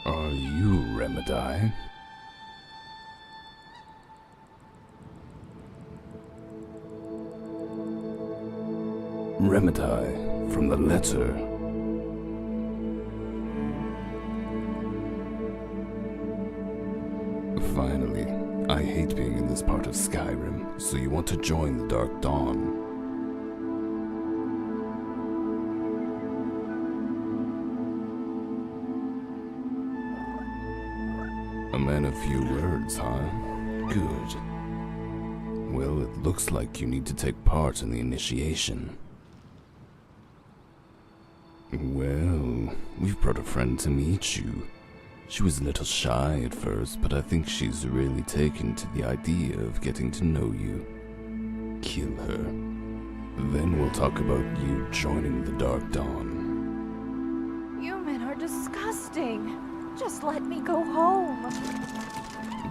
Are you Remedi? Remedi, from the letter. Finally, I hate being in this part of Skyrim, so you want to join the Dark Dawn. A man of few words, huh? Good. Well, it looks like you need to take part in the initiation. Well, we've brought a friend to meet you. She was a little shy at first, but I think she's really taken to the idea of getting to know you. Kill her. Then we'll talk about you joining the Dark Dawn. You men are disgusting. Just let me go home.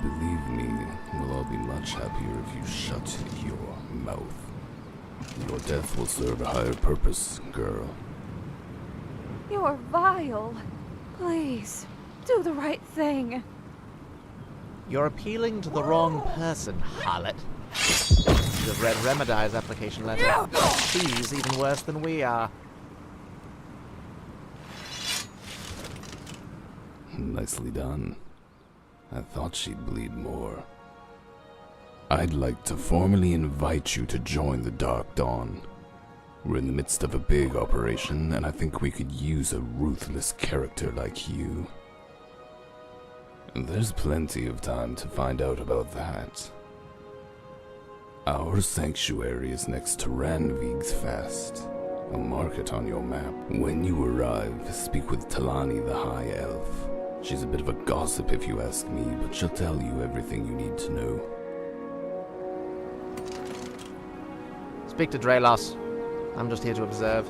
Believe me, we'll all be much happier if you shut your mouth. Your death will serve a higher purpose, girl. You're vile. Please, do the right thing. You're appealing to the wrong person, harlot. You've read Remedi's application letter. She's even worse than we are. Nicely done. I thought she'd bleed more. I'd like to formally invite you to join the Dark Dawn. We're in the midst of a big operation, and I think we could use a ruthless character like you. There's plenty of time to find out about that. Our sanctuary is next to Ranvig's Fast. I'll mark it on your map. When you arrive, speak with Talani the High Elf. She's a bit of a gossip if you ask me, but she'll tell you everything you need to know. Speak to Dralos. I'm just here to observe.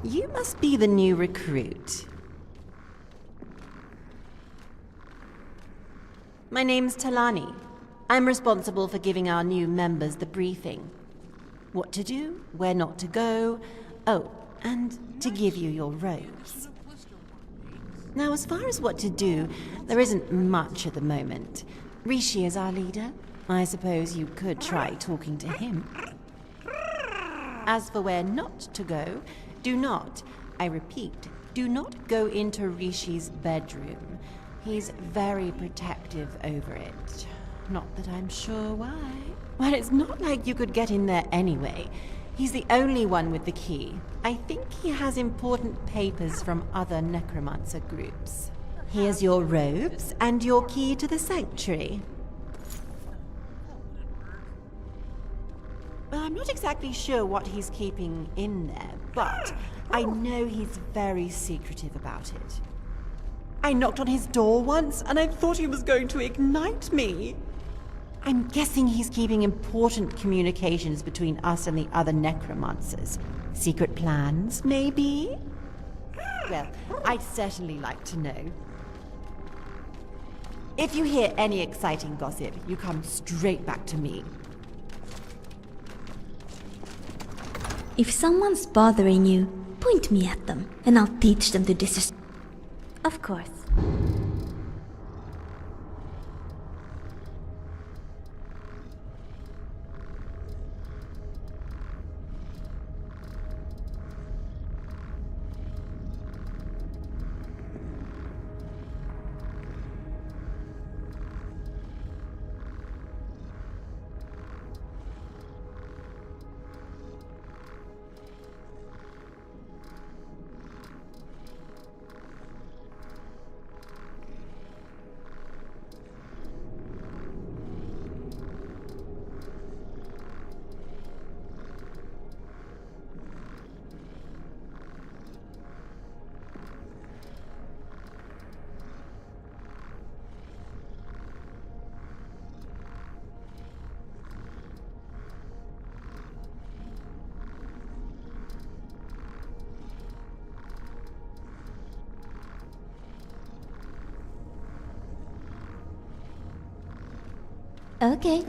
You must be the new recruit. My name's Talani. I'm responsible for giving our new members the briefing. What to do, where not to go, oh, and to give you your robes. Now, as far as what to do, there isn't much at the moment. Rishi is our leader. I suppose you could try talking to him. As for where not to go, do not, I repeat, do not go into Rishi's bedroom. He's very protective over it. Not that I'm sure why. Well, it's not like you could get in there anyway. He's the only one with the key. I think he has important papers from other necromancer groups. Here's your robes and your key to the sanctuary. Well, I'm not exactly sure what he's keeping in there, but I know he's very secretive about it. I knocked on his door once, and I thought he was going to ignite me. I'm guessing he's keeping important communications between us and the other necromancers. Secret plans, maybe? Well, I'd certainly like to know. If you hear any exciting gossip, you come straight back to me. If someone's bothering you, point me at them, and I'll teach them to disrespect. Of course. Okay.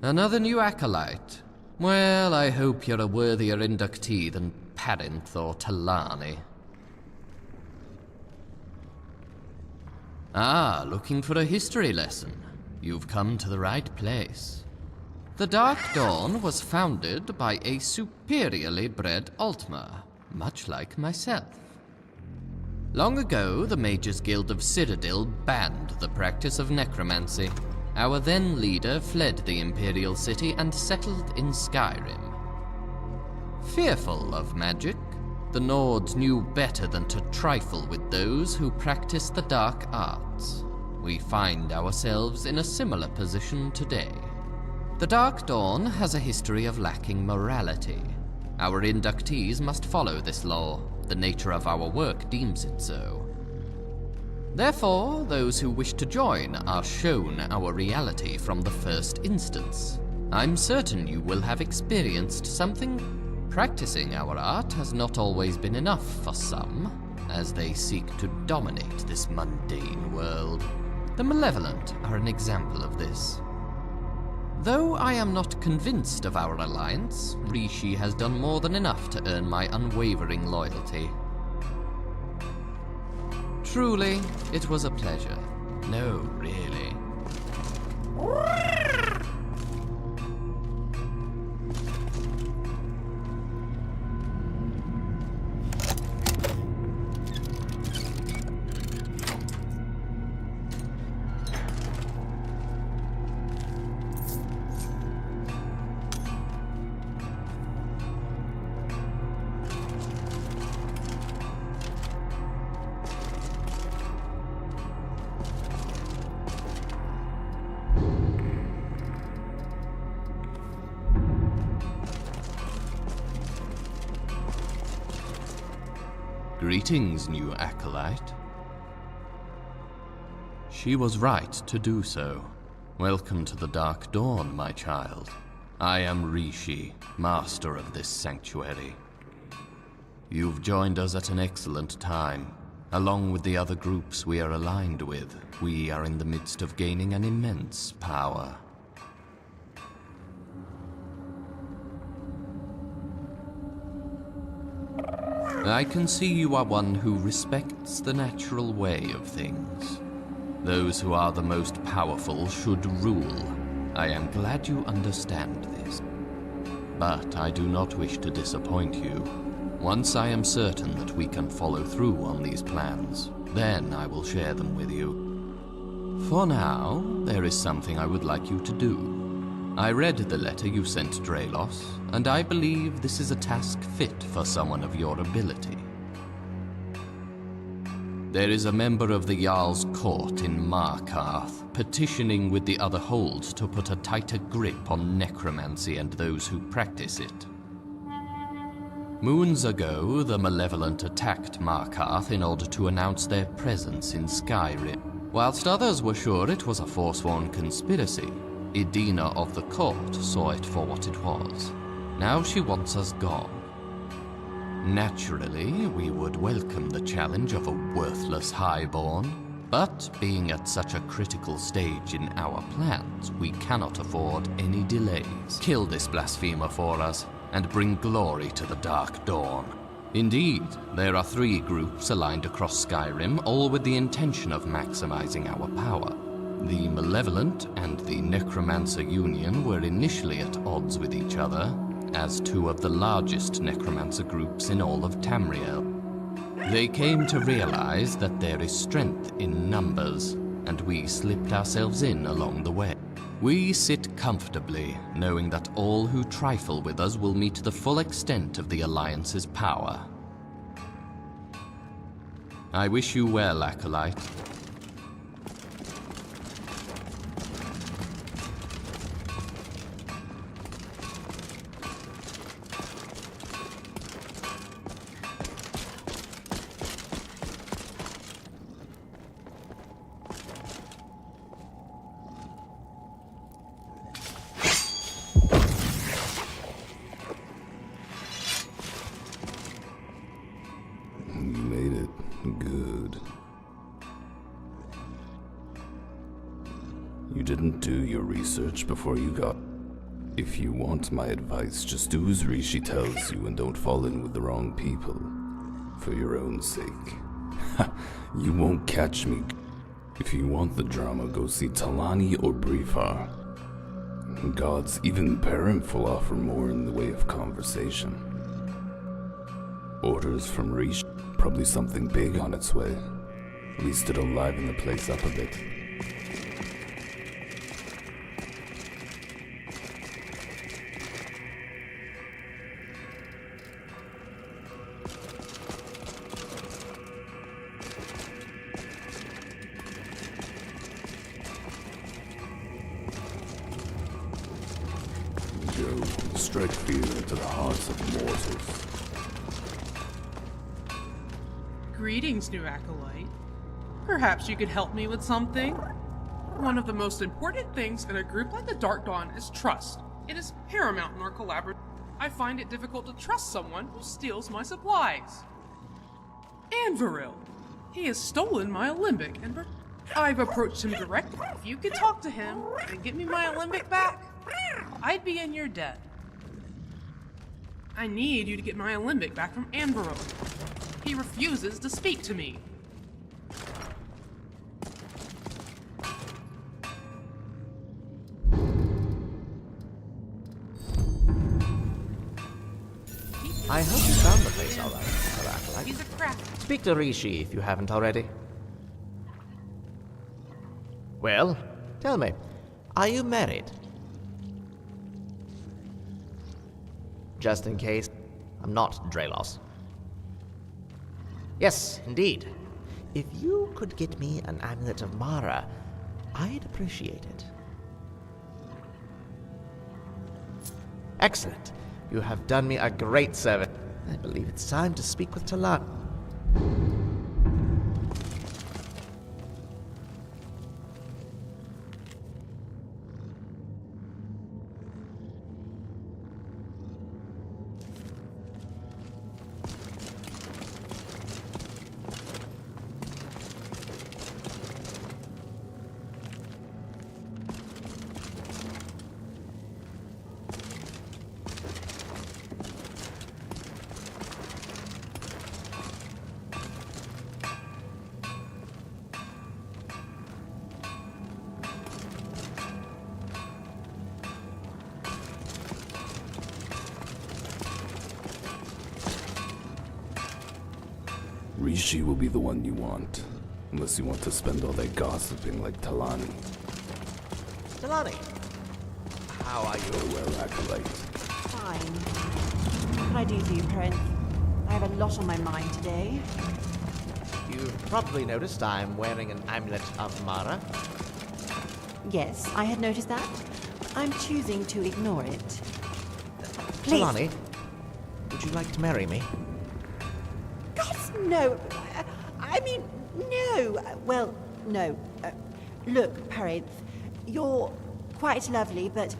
Another new acolyte. Well, I hope you're a worthier inductee than Parinth or Talani. Ah, looking for a history lesson. You've come to the right place. The Dark Dawn was founded by a superiorly bred Altmer, much like myself. Long ago, the Mages Guild of Citadel banned the practice of necromancy. Our then leader fled the Imperial City and settled in Skyrim. Fearful of magic, the Nords knew better than to trifle with those who practice the dark arts. We find ourselves in a similar position today. The Dark Dawn has a history of lacking morality. Our inductees must follow this law. The nature of our work deems it so. Therefore, those who wish to join are shown our reality from the first instance. I'm certain you will have experienced something. Practicing our art has not always been enough for some, as they seek to dominate this mundane world. The Malevolent are an example of this. Though I am not convinced of our alliance, Rishi has done more than enough to earn my unwavering loyalty. Truly, it was a pleasure. No, really. Greetings, new acolyte. She was right to do so. Welcome to the Dark Dawn, my child. I am Rishi, master of this sanctuary. You've joined us at an excellent time. Along with the other groups we are aligned with, we are in the midst of gaining an immense power. I can see you are one who respects the natural way of things. Those who are the most powerful should rule. I am glad you understand this. But I do not wish to disappoint you. Once I am certain that we can follow through on these plans, then I will share them with you. For now, there is something I would like you to do. I read the letter you sent Dralos, and I believe this is a task fit for someone of your ability. There is a member of the Jarl's court in Markarth petitioning with the other holds to put a tighter grip on necromancy and those who practice it. Moons ago, the Malevolent attacked Markarth in order to announce their presence in Skyrim. Whilst others were sure it was a forsworn conspiracy, Idina of the court saw it for what it was. Now she wants us gone. Naturally, we would welcome the challenge of a worthless highborn, but being at such a critical stage in our plans, we cannot afford any delays. Kill this blasphemer for us, and bring glory to the Dark Dawn. Indeed, there are 3 groups aligned across Skyrim, all with the intention of maximizing our power. The Malevolent and the Necromancer Union were initially at odds with each other, as 2 of the largest necromancer groups in all of Tamriel. They came to realize that there is strength in numbers, and we slipped ourselves in along the way. We sit comfortably, knowing that all who trifle with us will meet the full extent of the Alliance's power. I wish you well, Acolyte. Good. You didn't do your research before you got... If you want my advice, just do as Rishi tells you and don't fall in with the wrong people. For your own sake. You won't catch me. If you want the drama, go see Talani or Brifar. Gods, even Perrin will offer more in the way of conversation. Orders from Rishi. Probably something big on its way. At least it'll liven the place up a bit. Go, strike fear into the hearts of mortals. Greetings, new acolyte. Perhaps you could help me with something? One of the most important things in a group like the Dark Dawn is trust. It is paramount in our collaboration. I find it difficult to trust someone who steals my supplies. Anviril. He has stolen my Alembic, and I've approached him directly. If you could talk to him and get me my Alembic back, I'd be in your debt. I need you to get my Alembic back from Anviril. He refuses to speak to me. I hope you found the place all right, Mr. Acolyte. He's a crack. Speak to Rishi if you haven't already. Well, tell me, are you married? Just in case, I'm not Dralos. Yes, indeed. If you could get me an amulet of Mara, I'd appreciate it. Excellent. You have done me a great service. I believe it's time to speak with Talan. Rishi will be the one you want, unless you want to spend all day gossiping like Talani. Talani, how are you? Farewell, Acolyte. Fine. What can I do for you, Prince? I have a lot on my mind today. You've probably noticed I'm wearing an amulet of Mara. Yes, I had noticed that. I'm choosing to ignore it. Please. Talani, would you like to marry me? Gods, no. I mean, no. Well, no. Look, Perinth, you're quite lovely, but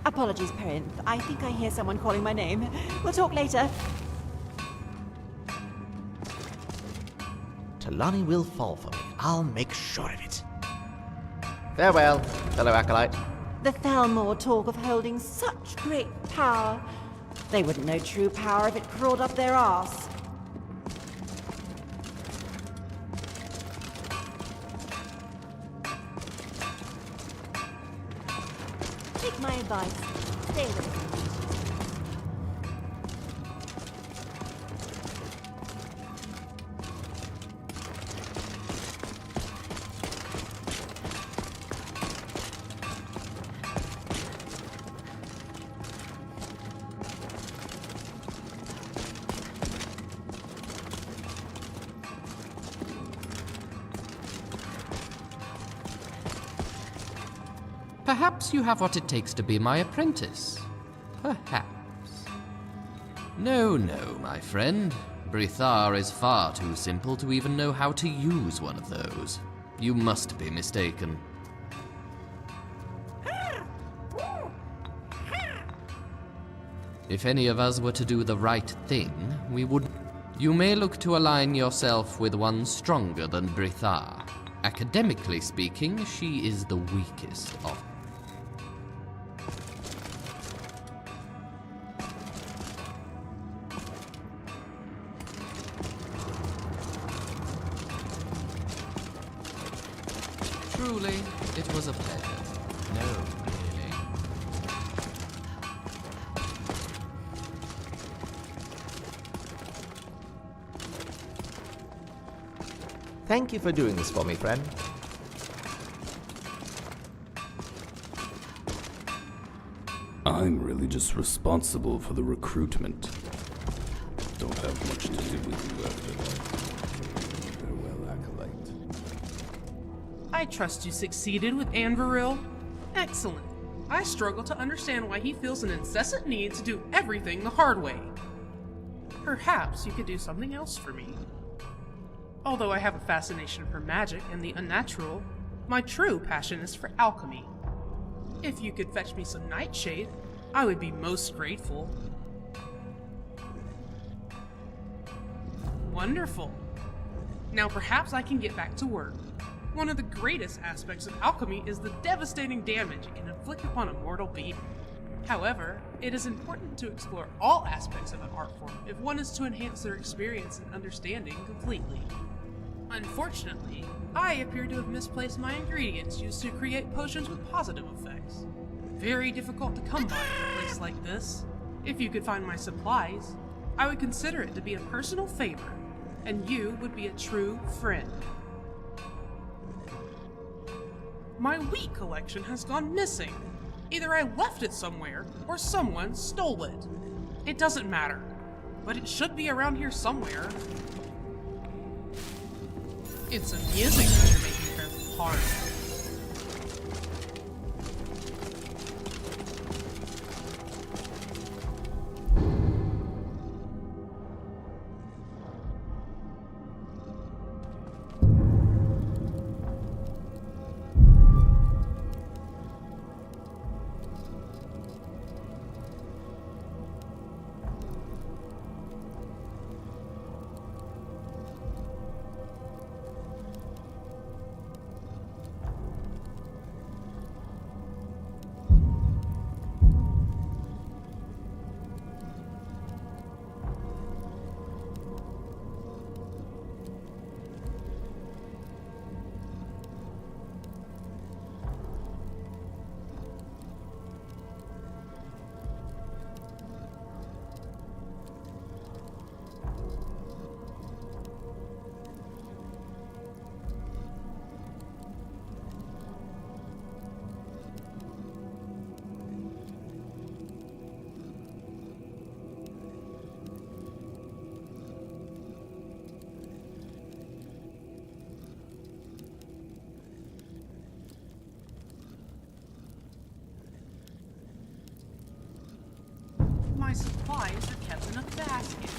Apologies, Perinth. I think I hear someone calling my name. We'll talk later. Talani will fall for me. I'll make sure of it. Farewell, fellow acolyte. The Thalmor talk of holding such great power. They wouldn't know true power if it crawled up their arse. Take my advice. Stay with me. Perhaps you have what it takes to be my apprentice. Perhaps. No, my friend. Brithar is far too simple to even know how to use one of those. You must be mistaken. If any of us were to do the right thing, we would... You may look to align yourself with one stronger than Brithar. Academically speaking, she is the weakest of... Truly, it was a pleasure. No, really. Thank you for doing this for me, friend. I'm really just responsible for the recruitment. Don't have much to do with you after that. Farewell, Acolyte. I trust you succeeded with Anviril. Excellent. I struggle to understand why he feels an incessant need to do everything the hard way. Perhaps you could do something else for me. Although I have a fascination for magic and the unnatural, my true passion is for alchemy. If you could fetch me some nightshade, I would be most grateful. Wonderful. Now perhaps I can get back to work. One of the greatest aspects of alchemy is the devastating damage it can inflict upon a mortal being. However, it is important to explore all aspects of an art form if one is to enhance their experience and understanding completely. Unfortunately, I appear to have misplaced my ingredients used to create potions with positive effects. Very difficult to come by in a place like this. If you could find my supplies, I would consider it to be a personal favor, and you would be a true friend. My wheat collection has gone missing. Either I left it somewhere, or someone stole it. It doesn't matter, but it should be around here somewhere. It's amusing that you're making friends hard. My supplies are kept in a basket.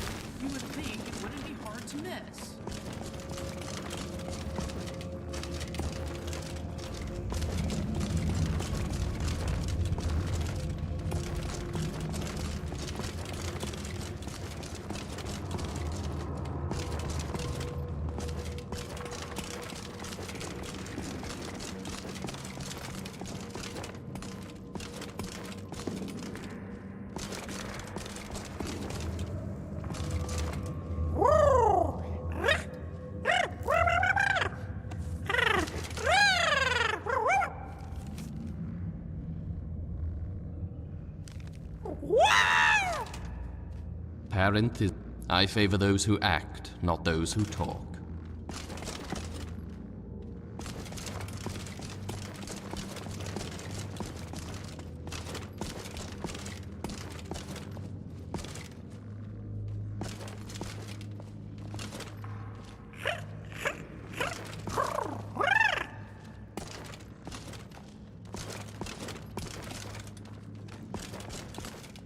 You would think it wouldn't be hard to miss. Parenthesis. I favor those who act, not those who talk.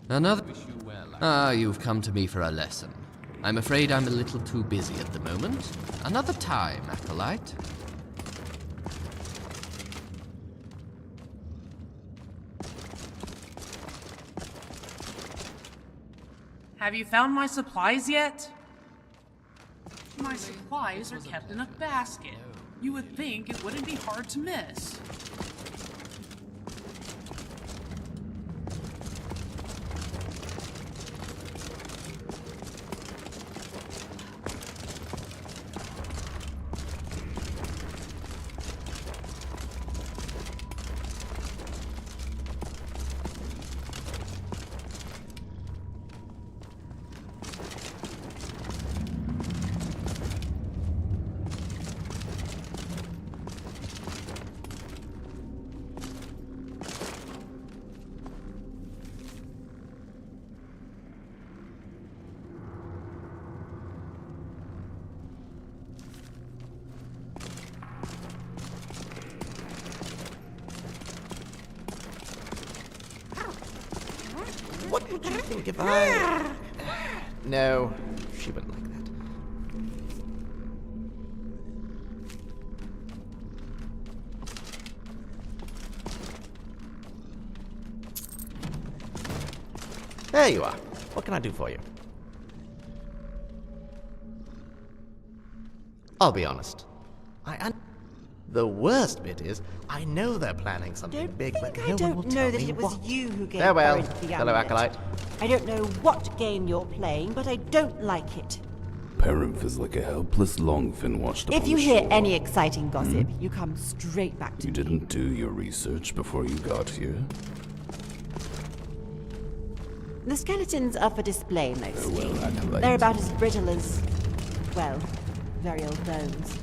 Another... Ah, you've come to me for a lesson. I'm afraid I'm a little too busy at the moment. Another time, Acolyte. Have you found my supplies yet? My supplies are kept in a basket. You would think it wouldn't be hard to miss. What would you think if I... No, she wouldn't like that. There you are. What can I do for you? I'll be honest. The worst bit is, I know they're planning something big, but no one will tell me that it was what. you who gave Farewell, courage to the fellow amulet. acolyte. I don't know what game you're playing, but I don't like it. Parenth is like a helpless longfin washed upon If you the hear shore. any exciting gossip, you come straight back to You me. didn't do your research before you got here? The skeletons are for display mostly. Farewell, acolyte. They're about as brittle as, well, very old bones.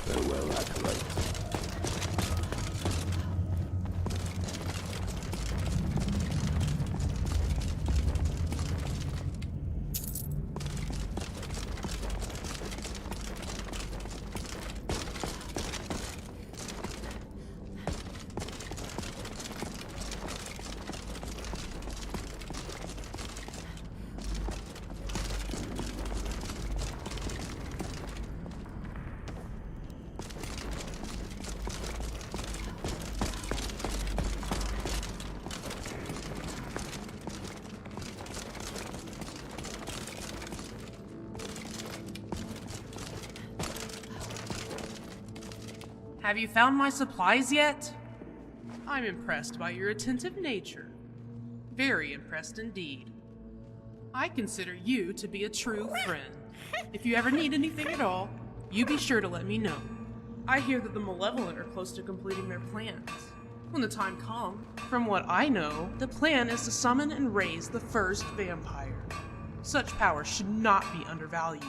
Farewell, acolyte. Have you found my supplies yet? I'm impressed by your attentive nature. Very impressed indeed. I consider you to be a true friend. If you ever need anything at all, you be sure to let me know. I hear that the Malevolent are close to completing their plans. When the time comes, from what I know, the plan is to summon and raise the first vampire. Such power should not be undervalued.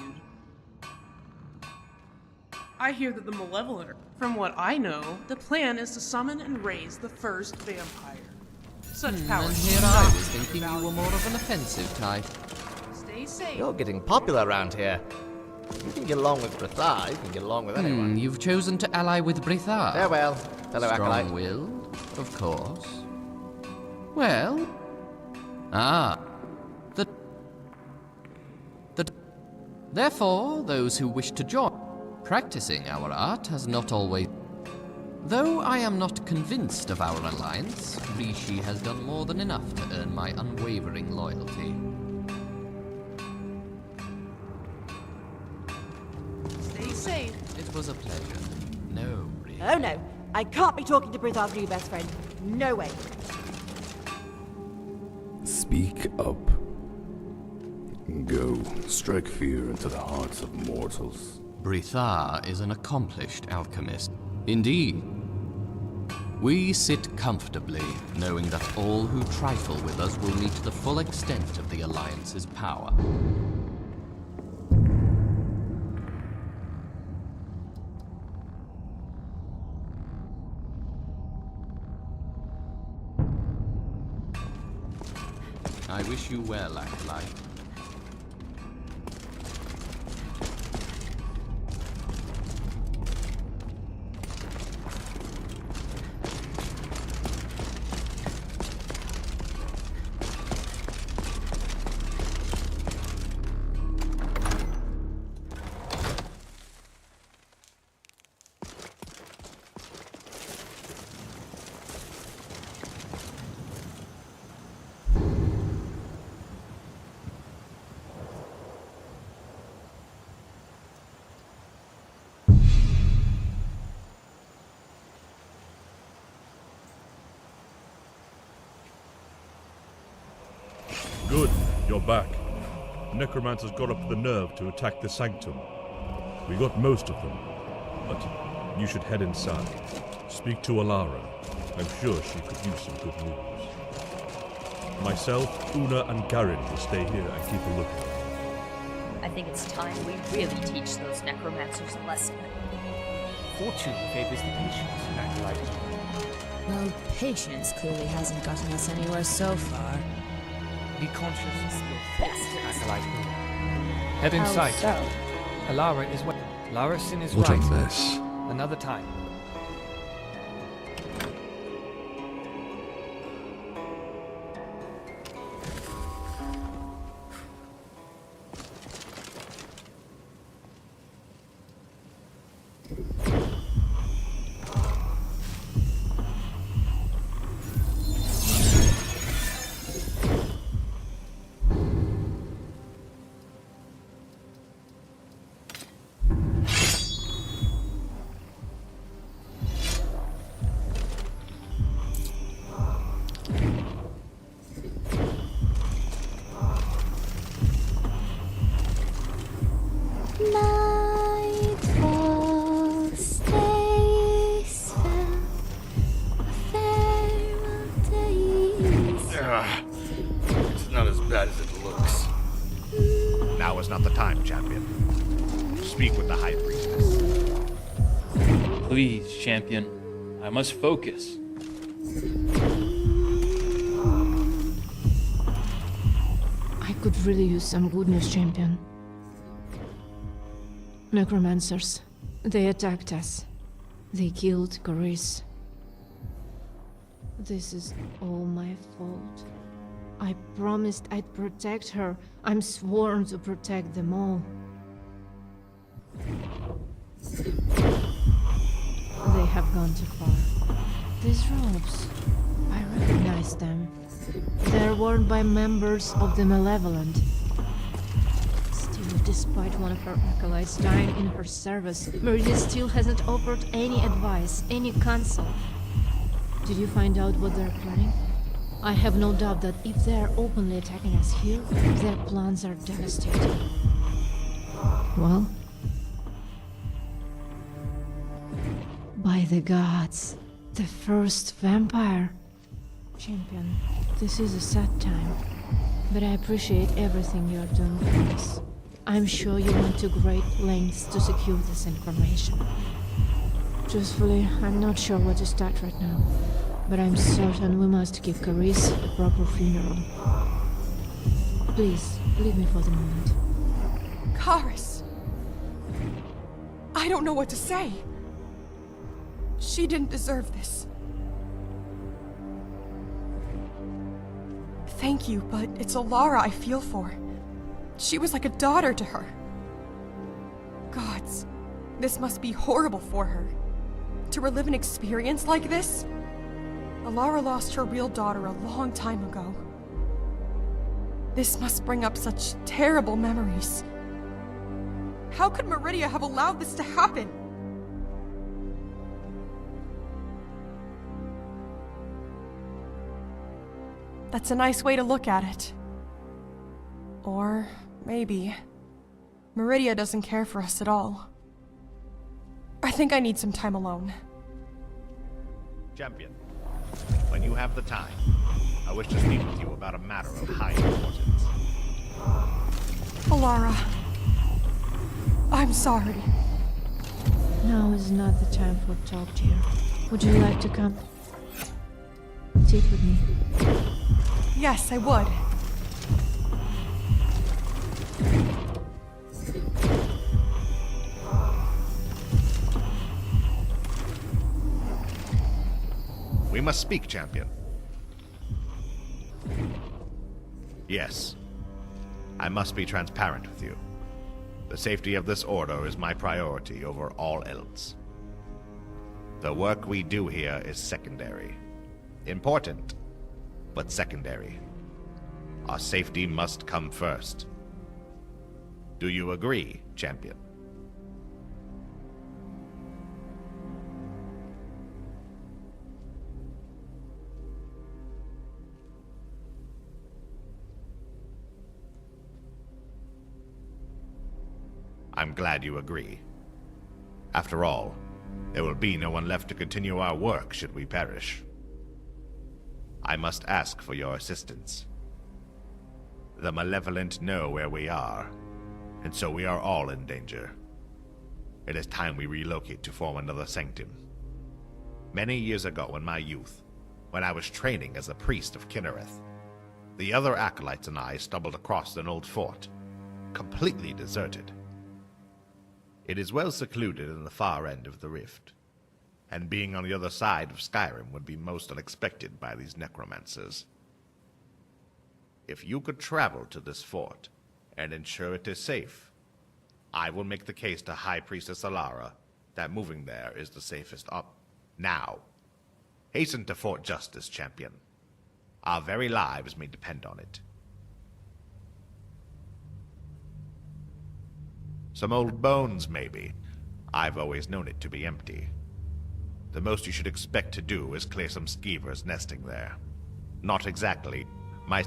I hear that the Malevolent, from what I know, the plan is to summon and raise the first vampire. Such power And should here not I was be thinking you were undervalued. more of an offensive type. Stay safe. You're getting popular around here. You can get along with Brithar, you can get along with anyone. You've chosen to ally with Brithar. Farewell, fellow acolyte. Strong-willed, of course. Well... Therefore, those who wish to join... Practicing our art has not always... Though I am not convinced of our alliance, Rishi has done more than enough to earn my unwavering loyalty. Stay safe. It was a pleasure. No, really. Oh no, I can't be talking to Brithar's new best friend. No way. Speak up. Go, strike fear into the hearts of mortals. Brithar is an accomplished alchemist. Indeed. We sit comfortably, knowing that all who trifle with us will meet the full extent of the Alliance's power. I wish you well, Acolyte. Good, you're back. Necromancers got up the nerve to attack the Sanctum. We got most of them, but you should head inside. Speak to Alara. I'm sure she could use some good news. Myself, Una, and Garin will stay here and keep a lookout. I think it's time we really teach those necromancers a lesson. Fortune favors the patient, Acolyte. Well, patience clearly hasn't gotten us anywhere so far. Be conscious of your Best. Acolyte. Head inside. so? Alara is what? Larison is What a right. mess. Another time. Nightfall stays fair, farewell days. It's not as bad as it looks. Now is not the time, champion. Speak with the High Priestess. Please, champion. I must focus. I could really use some good news, champion. Necromancers. They attacked us. They killed Carice. This is all my fault. I promised I'd protect her. I'm sworn to protect them all. They have gone too far. These robes, I recognize them. They're worn by members of the Malevolent. Still, this Despite one of her acolytes dying in her service, Meridia still hasn't offered any advice, any counsel. Did you find out what they're planning? I have no doubt that if they're openly attacking us here, their plans are devastating. Well, by the gods, the first vampire. Champion, this is a sad time, but I appreciate everything you are doing for us. I'm sure you went to great lengths to secure this information. Truthfully, I'm not sure where to start right now, but I'm certain we must give Carice a proper funeral. Please, leave me for the moment. Carice! I don't know what to say. She didn't deserve this. Thank you, but it's Alara I feel for. She was like a daughter to her. Gods, this must be horrible for her. To relive an experience like this? Alara lost her real daughter a long time ago. This must bring up such terrible memories. How could Meridia have allowed this to happen? That's a nice way to look at it. Or maybe Meridia doesn't care for us at all. I think I need some time alone. Champion, when you have the time, I wish to speak with you about a matter of high importance. Alara, I'm sorry. Now is not the time for talk, dear. Would you like to come sit with me? Yes, I would. We must speak, Champion. Yes. I must be transparent with you. The safety of this order is my priority over all else. The work we do here is secondary. Important, but secondary. Our safety must come first. Do you agree, Champion? I'm glad you agree. After all, there will be no one left to continue our work should we perish. I must ask for your assistance. The malevolent know where we are, and so we are all in danger. It is time we relocate to form another sanctum. Many years ago in my youth, when I was training as a priest of Kinnereth, the other acolytes and I stumbled across an old fort, completely deserted. It is well secluded in the far end of the rift, and being on the other side of Skyrim would be most unexpected by these necromancers. If you could travel to this fort and ensure it is safe, I will make the case to High Priestess Alara that moving there is the safest op. Now, hasten to Fort Justice, Champion. Our very lives may depend on it. Some old bones, maybe. I've always known it to be empty. The most you should expect to do is clear some skeevers nesting there. Not exactly my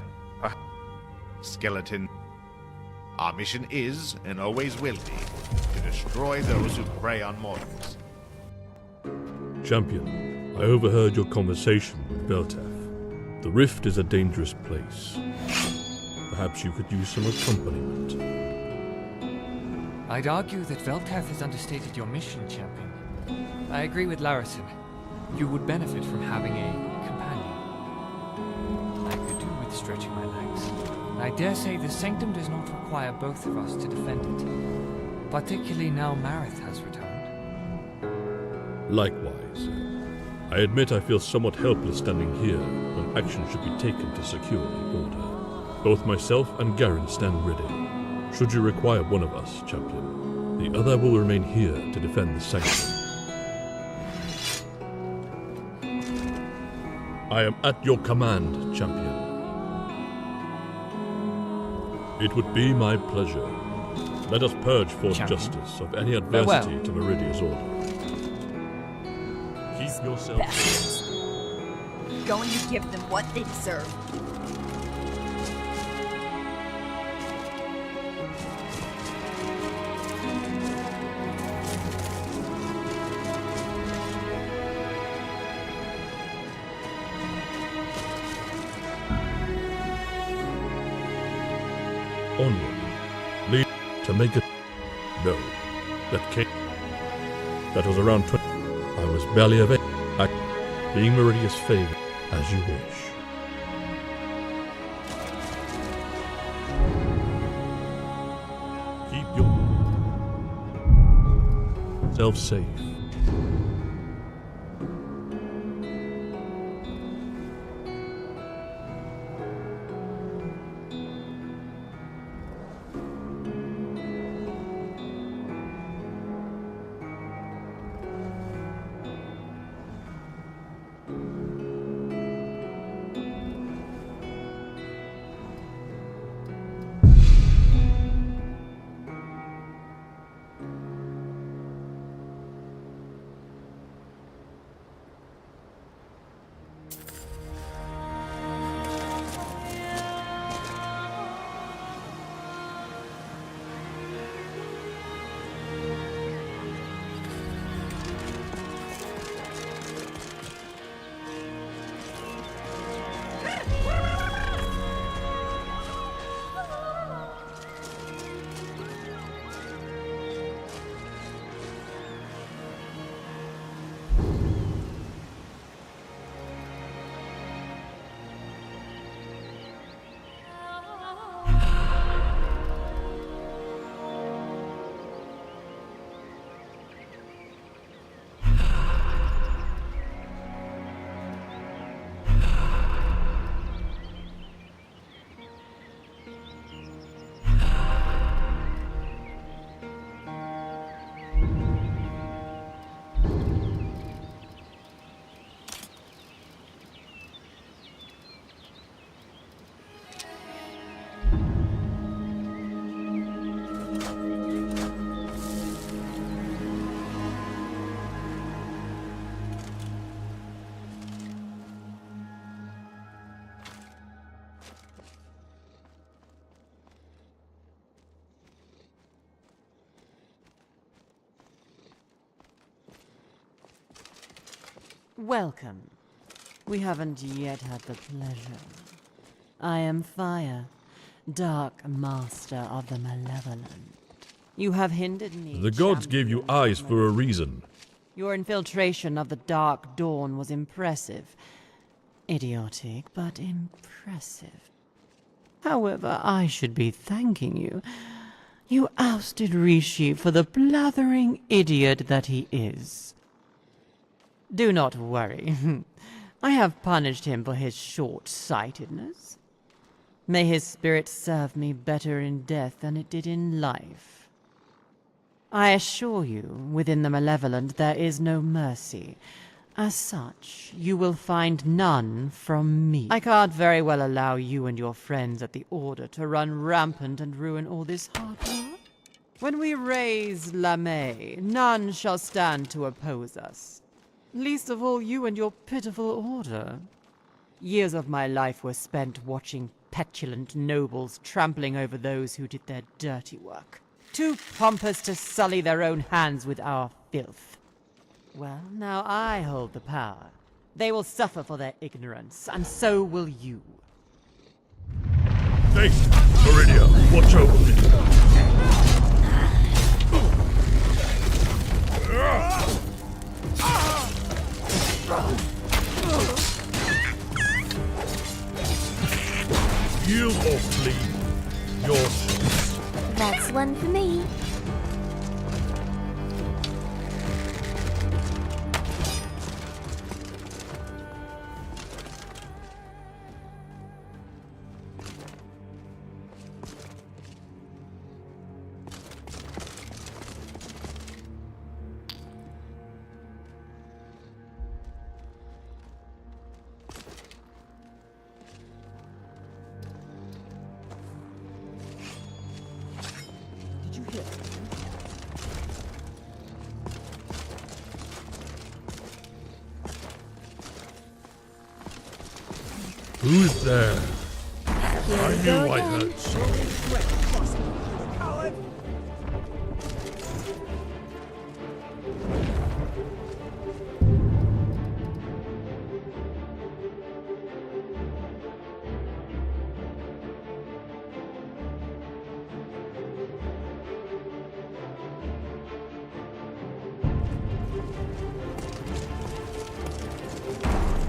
skeleton. Our mission is, and always will be, to destroy those who prey on mortals. Champion, I overheard your conversation with Beltef. The rift is a dangerous place. Perhaps you could use some accompaniment. I'd argue that Veltef has understated your mission, Champion. I agree with Larison. You would benefit from having a companion. I could do with stretching my legs. I dare say the Sanctum does not require both of us to defend it. Particularly now Marith has returned. Likewise. I admit I feel somewhat helpless standing here when action should be taken to secure the order. Both myself and Garen stand ready. Should you require one of us, Champion, the other will remain here to defend the Sanctum. I am at your command, Champion. It would be my pleasure. Let us purge Fort Champion. Justice of any Farewell. adversity to Meridia's order. Keep yourself... Bastards. Going to give them what they deserve. Onward. Lead to make it... No. That came... That was around 20... I was barely of age. Being Meridia's favor, as you wish. Keep yourself safe. Welcome. We haven't yet had the pleasure. I am Fire, Dark Master of the Malevolent. You have hindered me. The gods gave you eyes for a reason. Your infiltration of the Dark Dawn was impressive. Idiotic, but impressive. However, I should be thanking you. You ousted Rishi for the blathering idiot that he is. Do not worry. I have punished him for his short-sightedness. May his spirit serve me better in death than it did in life. I assure you, within the Malevolent there is no mercy. As such, you will find none from me. I can't very well allow you and your friends at the Order to run rampant and ruin all this hard work. When we raise LaMay, none shall stand to oppose us. Least of all you and your pitiful Order. Years of my life were spent watching petulant nobles trampling over those who did their dirty work. Too pompous to sully their own hands with our filth. Well, now I hold the power. They will suffer for their ignorance, and so will you. Hey, Meridia, watch over me. You or flee. Your choice. That's one for me. Did you hear? Who's there? I knew I heard something.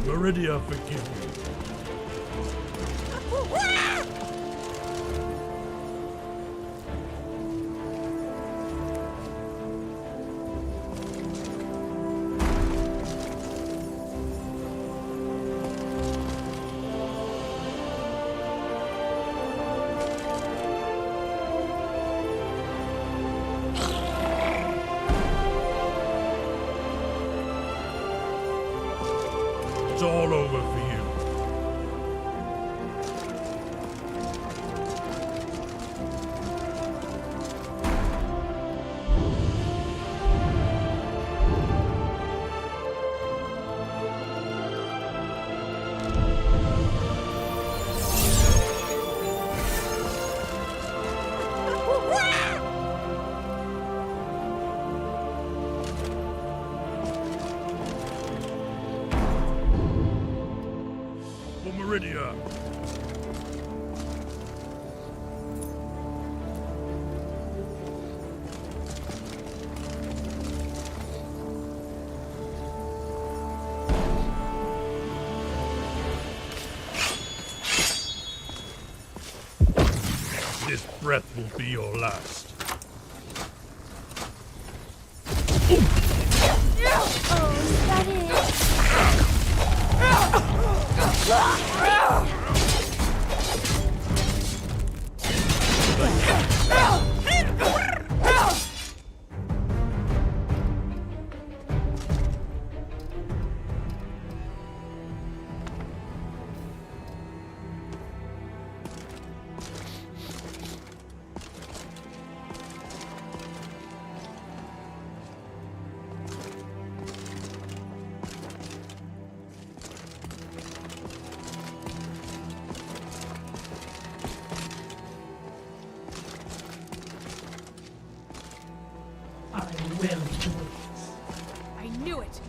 Meridia, forgive me. It's all over for you. Meridia. This breath will be your last. I knew it!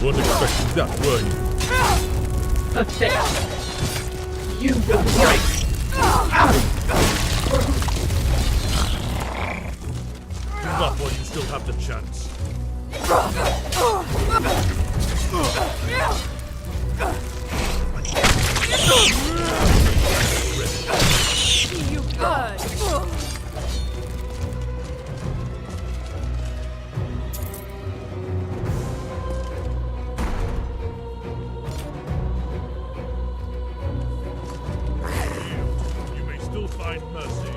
Weren't expecting that, were you? Pathetic. You will break. Give up while you still have the chance. You good! You may still find mercy.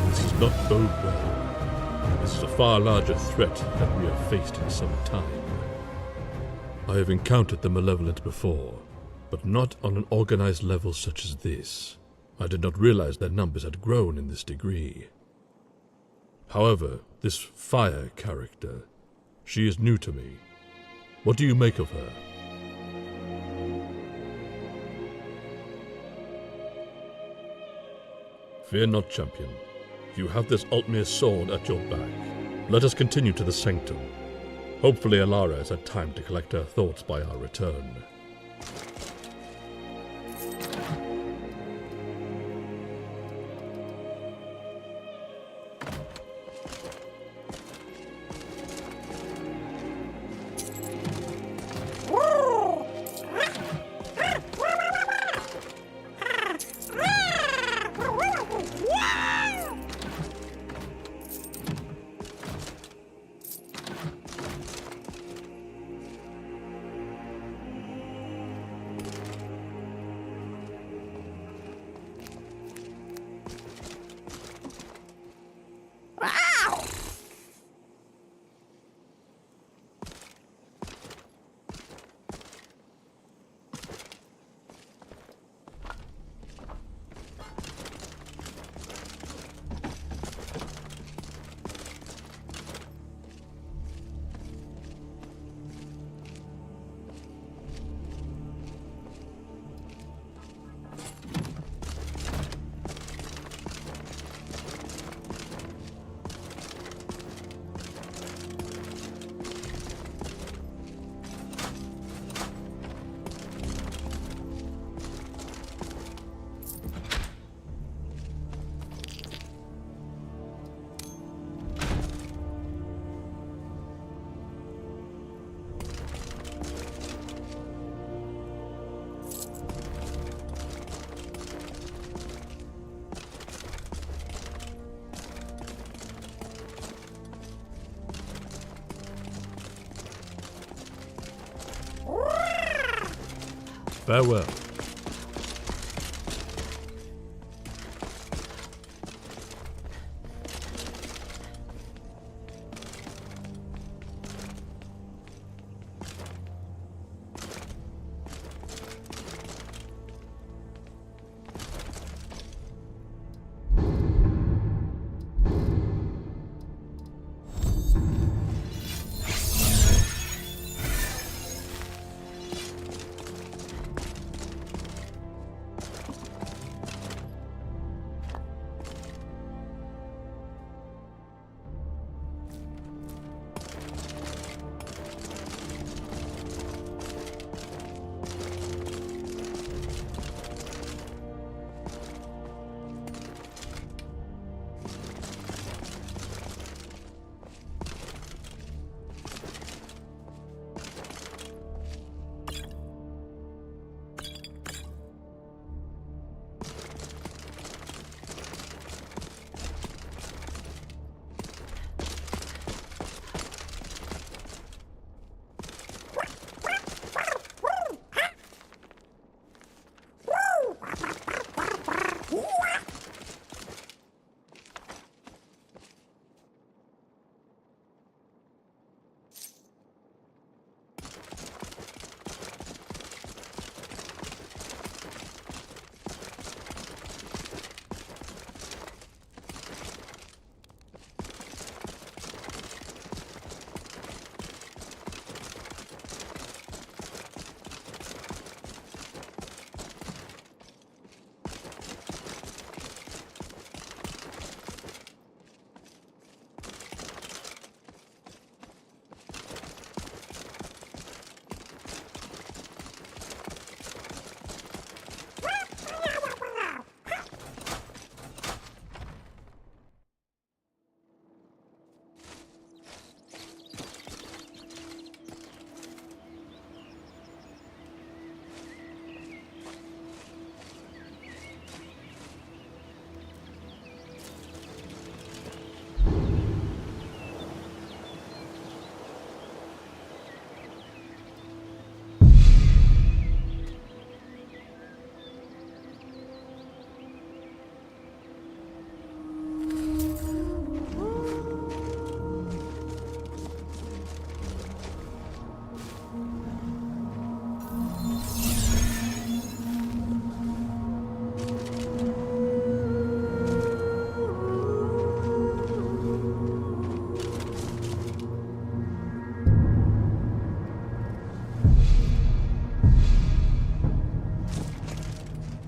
This does not bode well. This is a far larger threat than we have faced in some time. I have encountered the malevolent before, but not on an organized level such as this. I did not realize their numbers had grown in this degree. However, this Fire character, she is new to me. What do you make of her? Fear not, champion. You have this Altmir's sword at your back. Let us continue to the sanctum. Hopefully Alara has had time to collect her thoughts by our return. Farewell.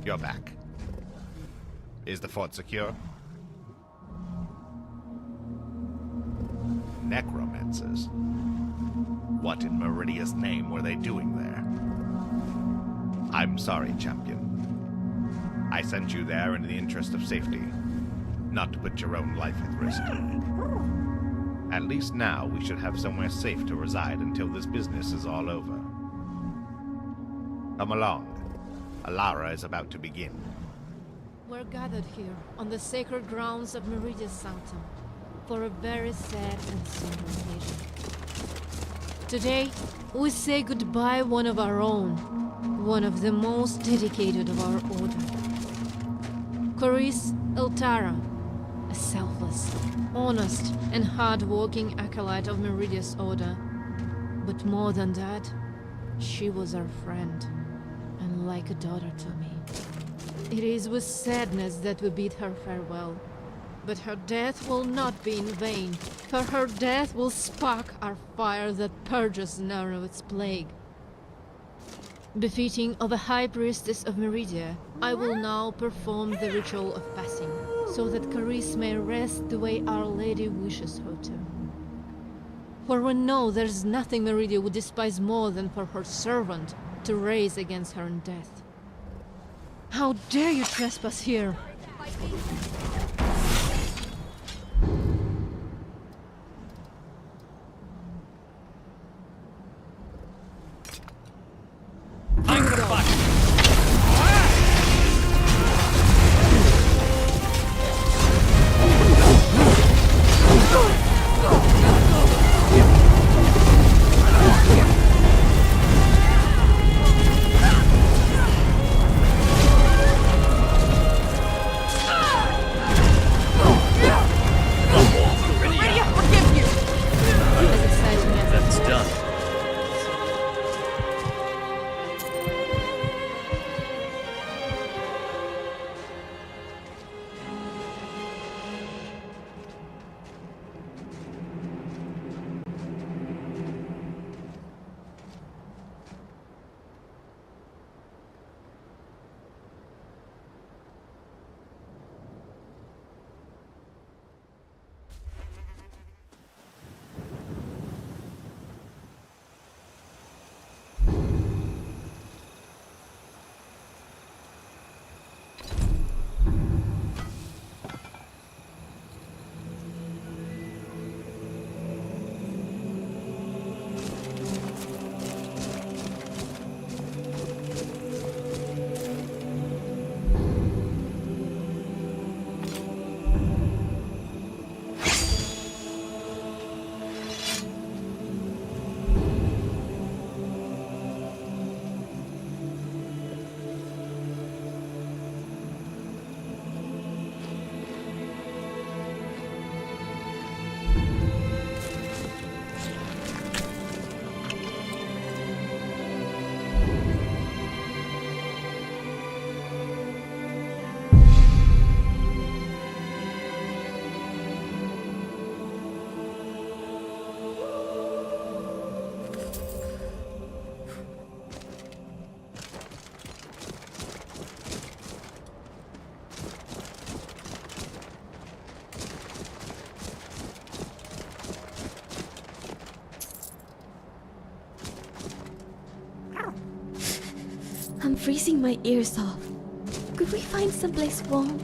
You're back. Is the fort secure? Necromancers? What in Meridia's name were they doing there? I'm sorry, champion. I sent you there in the interest of safety, not to put your own life at risk. At least now we should have somewhere safe to reside until this business is all over. Come along. Alara is about to begin. We're gathered here on the sacred grounds of Meridia's sanctum for a very sad and somber occasion. Today, we say goodbye one of our own, one of the most dedicated of our order. Carice Eltara, a selfless, honest, and hard-working acolyte of Meridia's order. But more than that, she was our friend, and like a daughter to me. It is with sadness that we bid her farewell. But her death will not be in vain, for her death will spark our fire that purges Narrow's plague. Befitting of a high priestess of Meridia, I will now perform the ritual of passing, so that Carice may rest the way Our Lady wishes her to. For we know there's nothing Meridia would despise more than for her servant to raise against her in death. How dare you trespass here? freezing my ears off. Could we find someplace warm?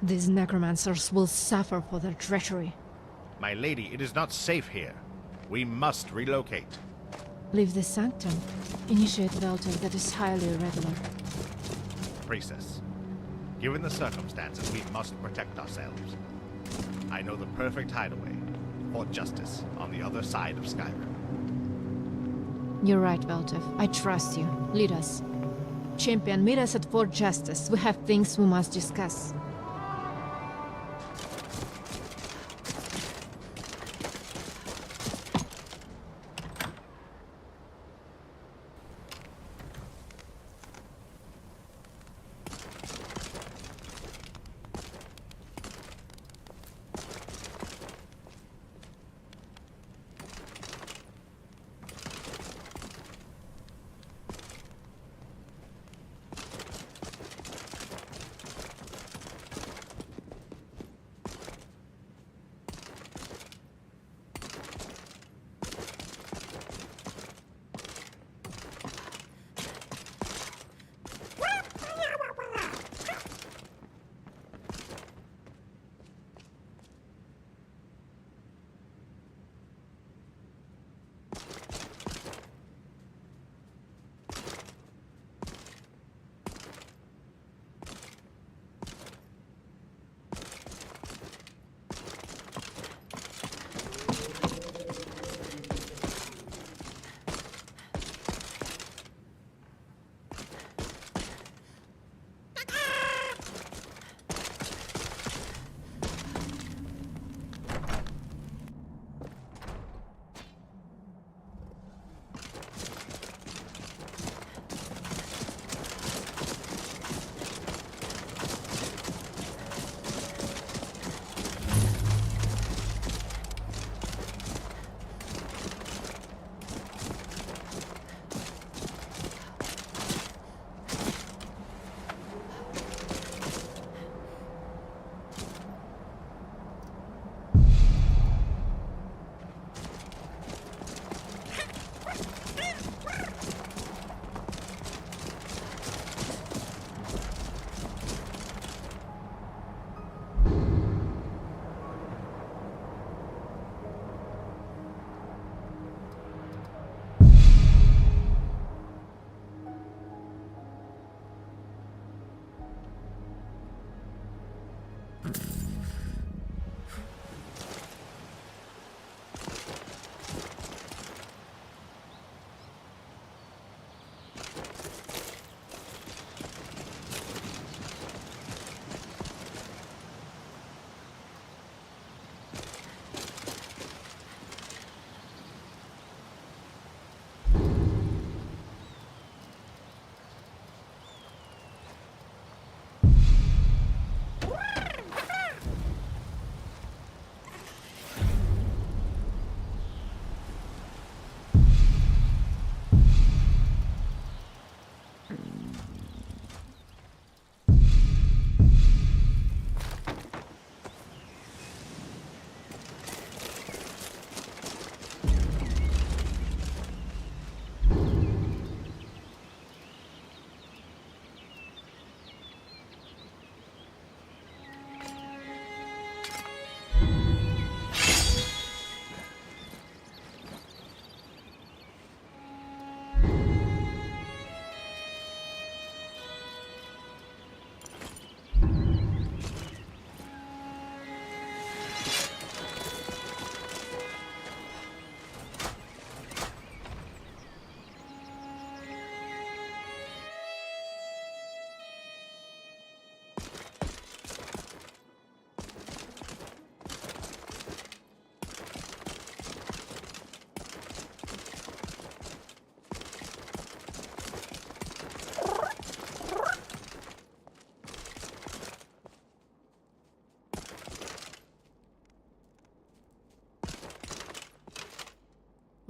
These necromancers will suffer for their treachery. My lady, it is not safe here. We must relocate. Leave the sanctum. Initiate Velter that is highly irregular. Priestess, given the circumstances, we must protect ourselves. I know the perfect hideaway. Fort Justice, on the other side of Skyrim. You're right, Veltev. I trust you. Lead us. Champion, meet us at Fort Justice. We have things we must discuss.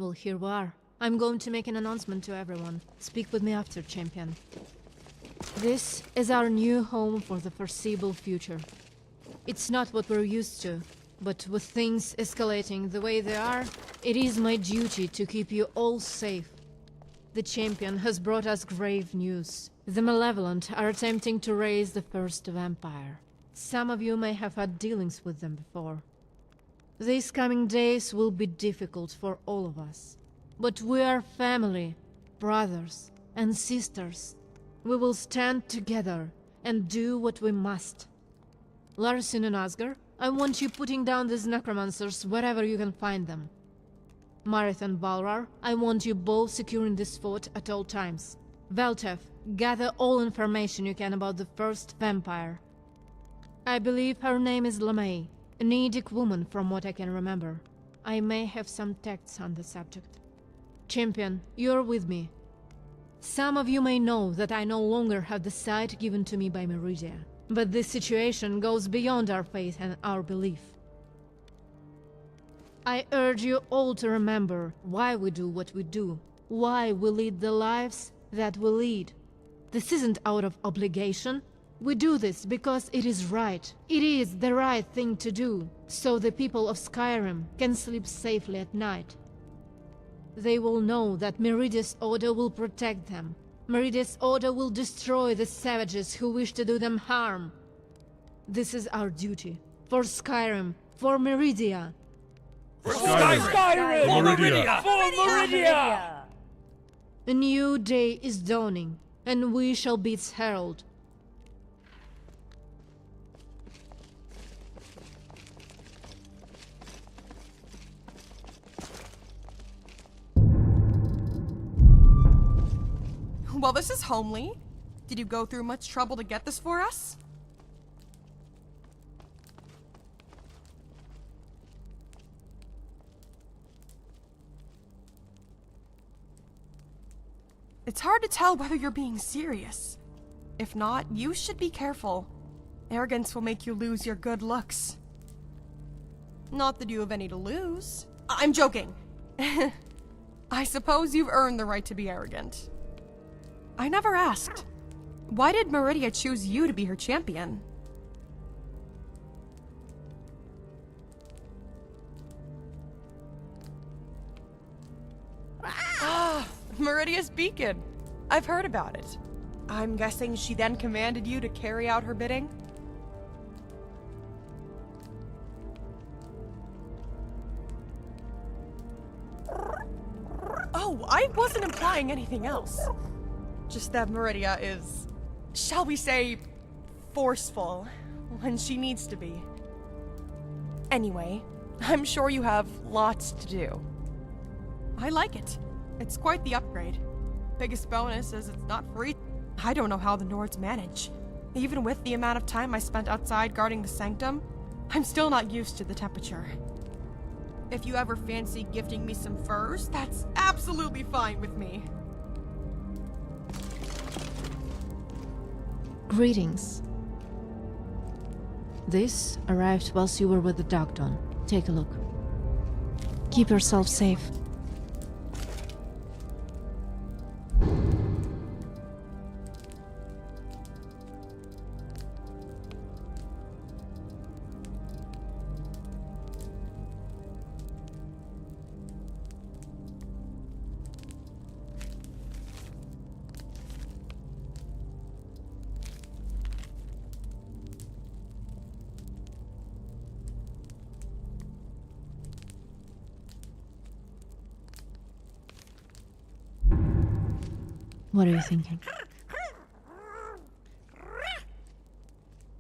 Well, here we are. I'm going to make an announcement to everyone. Speak with me after, champion. This is our new home for the foreseeable future. It's not what we're used to, but with things escalating the way they are, it is my duty to keep you all safe. The champion has brought us grave news. The malevolent are attempting to raise the first vampire. Some of you may have had dealings with them before. These coming days will be difficult for all of us. But we are family, brothers, and sisters. We will stand together and do what we must. Larson and Asger, I want you putting down these necromancers wherever you can find them. Marith and Valrar, I want you both securing this fort at all times. Veltev, gather all information you can about the first vampire. I believe her name is LeMay, a Nedic woman from what I can remember. I may have some texts on the subject. Champion, you're with me. Some of you may know that I no longer have the sight given to me by Meridia, but this situation goes beyond our faith and our belief. I urge you all to remember why we do what we do, why we lead the lives that we lead. This isn't out of obligation. We do this because it is right. It is the right thing to do, so the people of Skyrim can sleep safely at night. They will know that Meridia's order will protect them. Meridia's order will destroy the savages who wish to do them harm. This is our duty. For Skyrim. For Meridia. For Skyrim! For Meridia! For Meridia! A new day is dawning, and we shall be its herald. Well, this is homely. Did you go through much trouble to get this for us? It's hard to tell whether you're being serious. If not, you should be careful. Arrogance will make you lose your good looks. Not that you have any to lose. I'm joking. I suppose you've earned the right to be arrogant. I never asked. Why did Meridia choose you to be her champion? Ah, Meridia's beacon. I've heard about it. I'm guessing she then commanded you to carry out her bidding? Oh, I wasn't implying anything else. Just that Meridia is, shall we say, forceful when she needs to be. Anyway, I'm sure you have lots to do. I like it. It's quite the upgrade. Biggest bonus is it's not free. I don't know how the Nords manage. Even with the amount of time I spent outside guarding the sanctum, I'm still not used to the temperature. If you ever fancy gifting me some furs, that's absolutely fine with me. Greetings. This arrived whilst you were with the Dark Dawn. Take a look. Keep yourself safe. What are you thinking?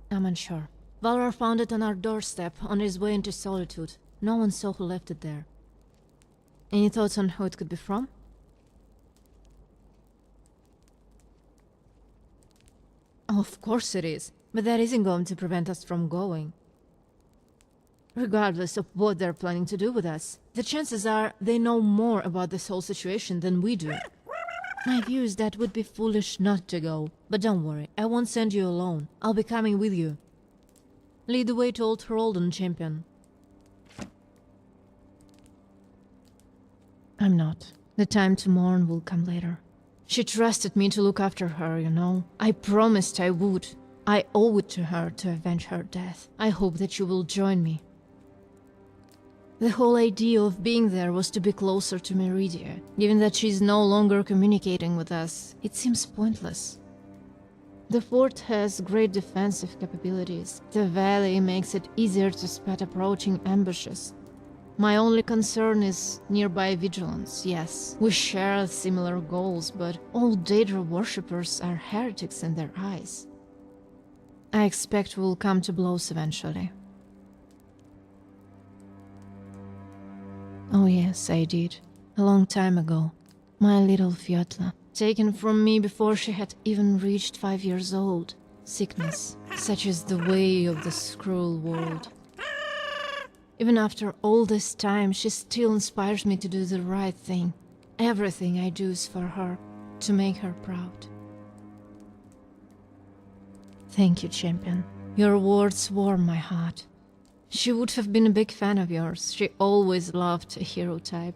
I'm unsure. Valrar found it on our doorstep on his way into Solitude. No one saw who left it there. Any thoughts on who it could be from? Oh, of course it is. But that isn't going to prevent us from going. Regardless of what they're planning to do with us, the chances are they know more about this whole situation than we do. My view is that it would be foolish not to go. But don't worry, I won't send you alone. I'll be coming with you. Lead the way to Old Heraldon, champion. I'm not. The time to mourn will come later. She trusted me to look after her, you know. I promised I would. I owe it to her to avenge her death. I hope that you will join me. The whole idea of being there was to be closer to Meridia. Given that she's no longer communicating with us, it seems pointless. The fort has great defensive capabilities. The valley makes it easier to spot approaching ambushes. My only concern is nearby vigilance, yes. We share similar goals, but all Daedra worshippers are heretics in their eyes. I expect we'll come to blows eventually. Oh yes, I did. A long time ago. My little Fjotla, taken from me before she had even reached 5 years old. Sickness, such is the way of this cruel world. Even after all this time, she still inspires me to do the right thing. Everything I do is for her, to make her proud. Thank you, champion. Your words warm my heart. She would have been a big fan of yours. She always loved a hero type.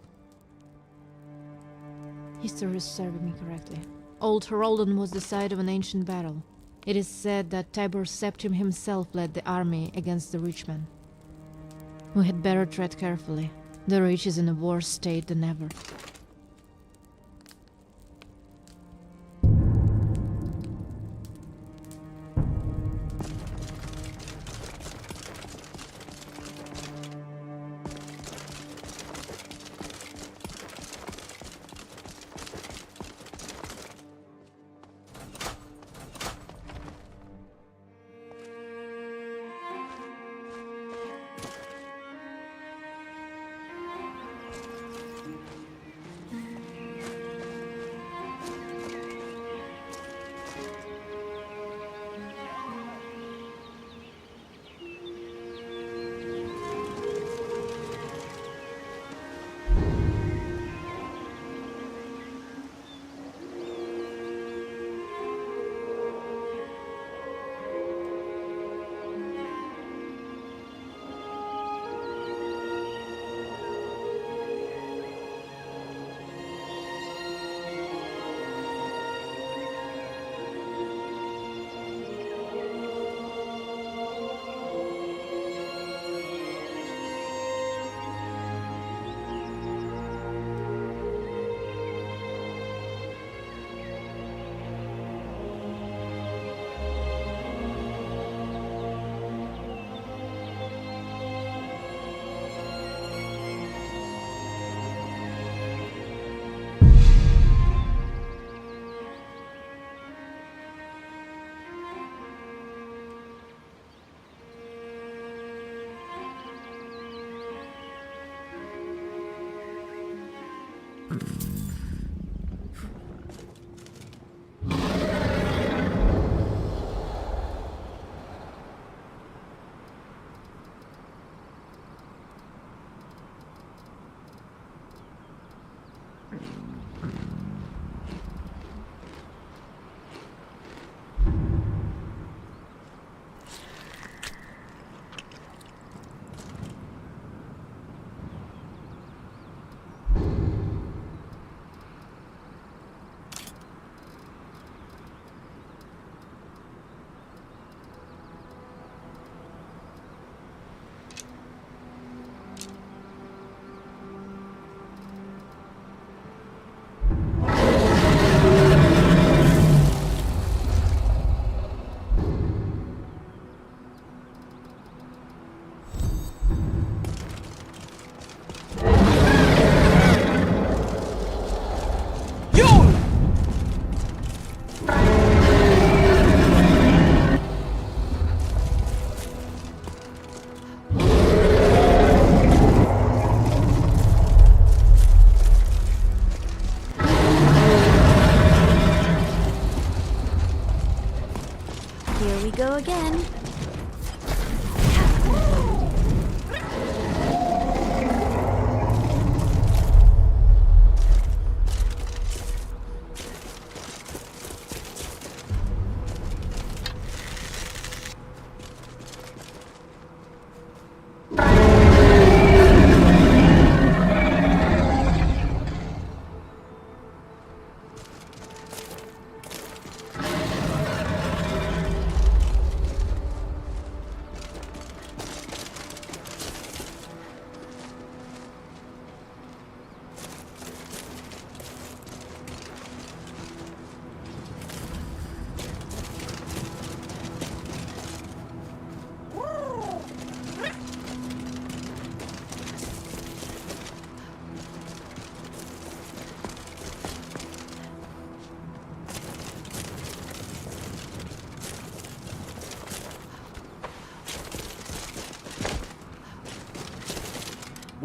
History served me correctly. Old Heraldon was the site of an ancient battle. It is said that Tibur Septim himself led the army against the Richmen. We had better tread carefully. The Reach is in a worse state than ever.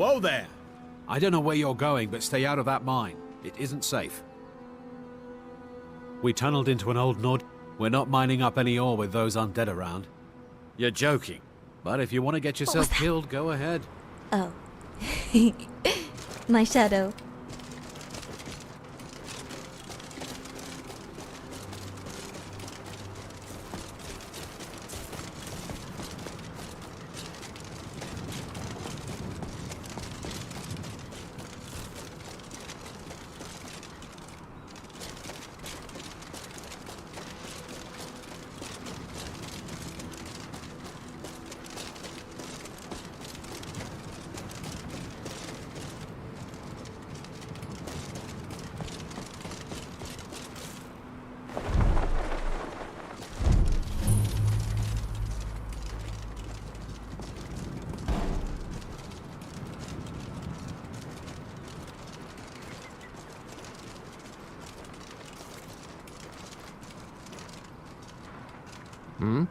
Whoa there! I don't know where you're going, but stay out of that mine. It isn't safe. We tunneled into an old Nord. We're not mining up any ore with those undead around. You're joking. But if you want to get yourself killed, go ahead. Oh. My shadow. Hmm?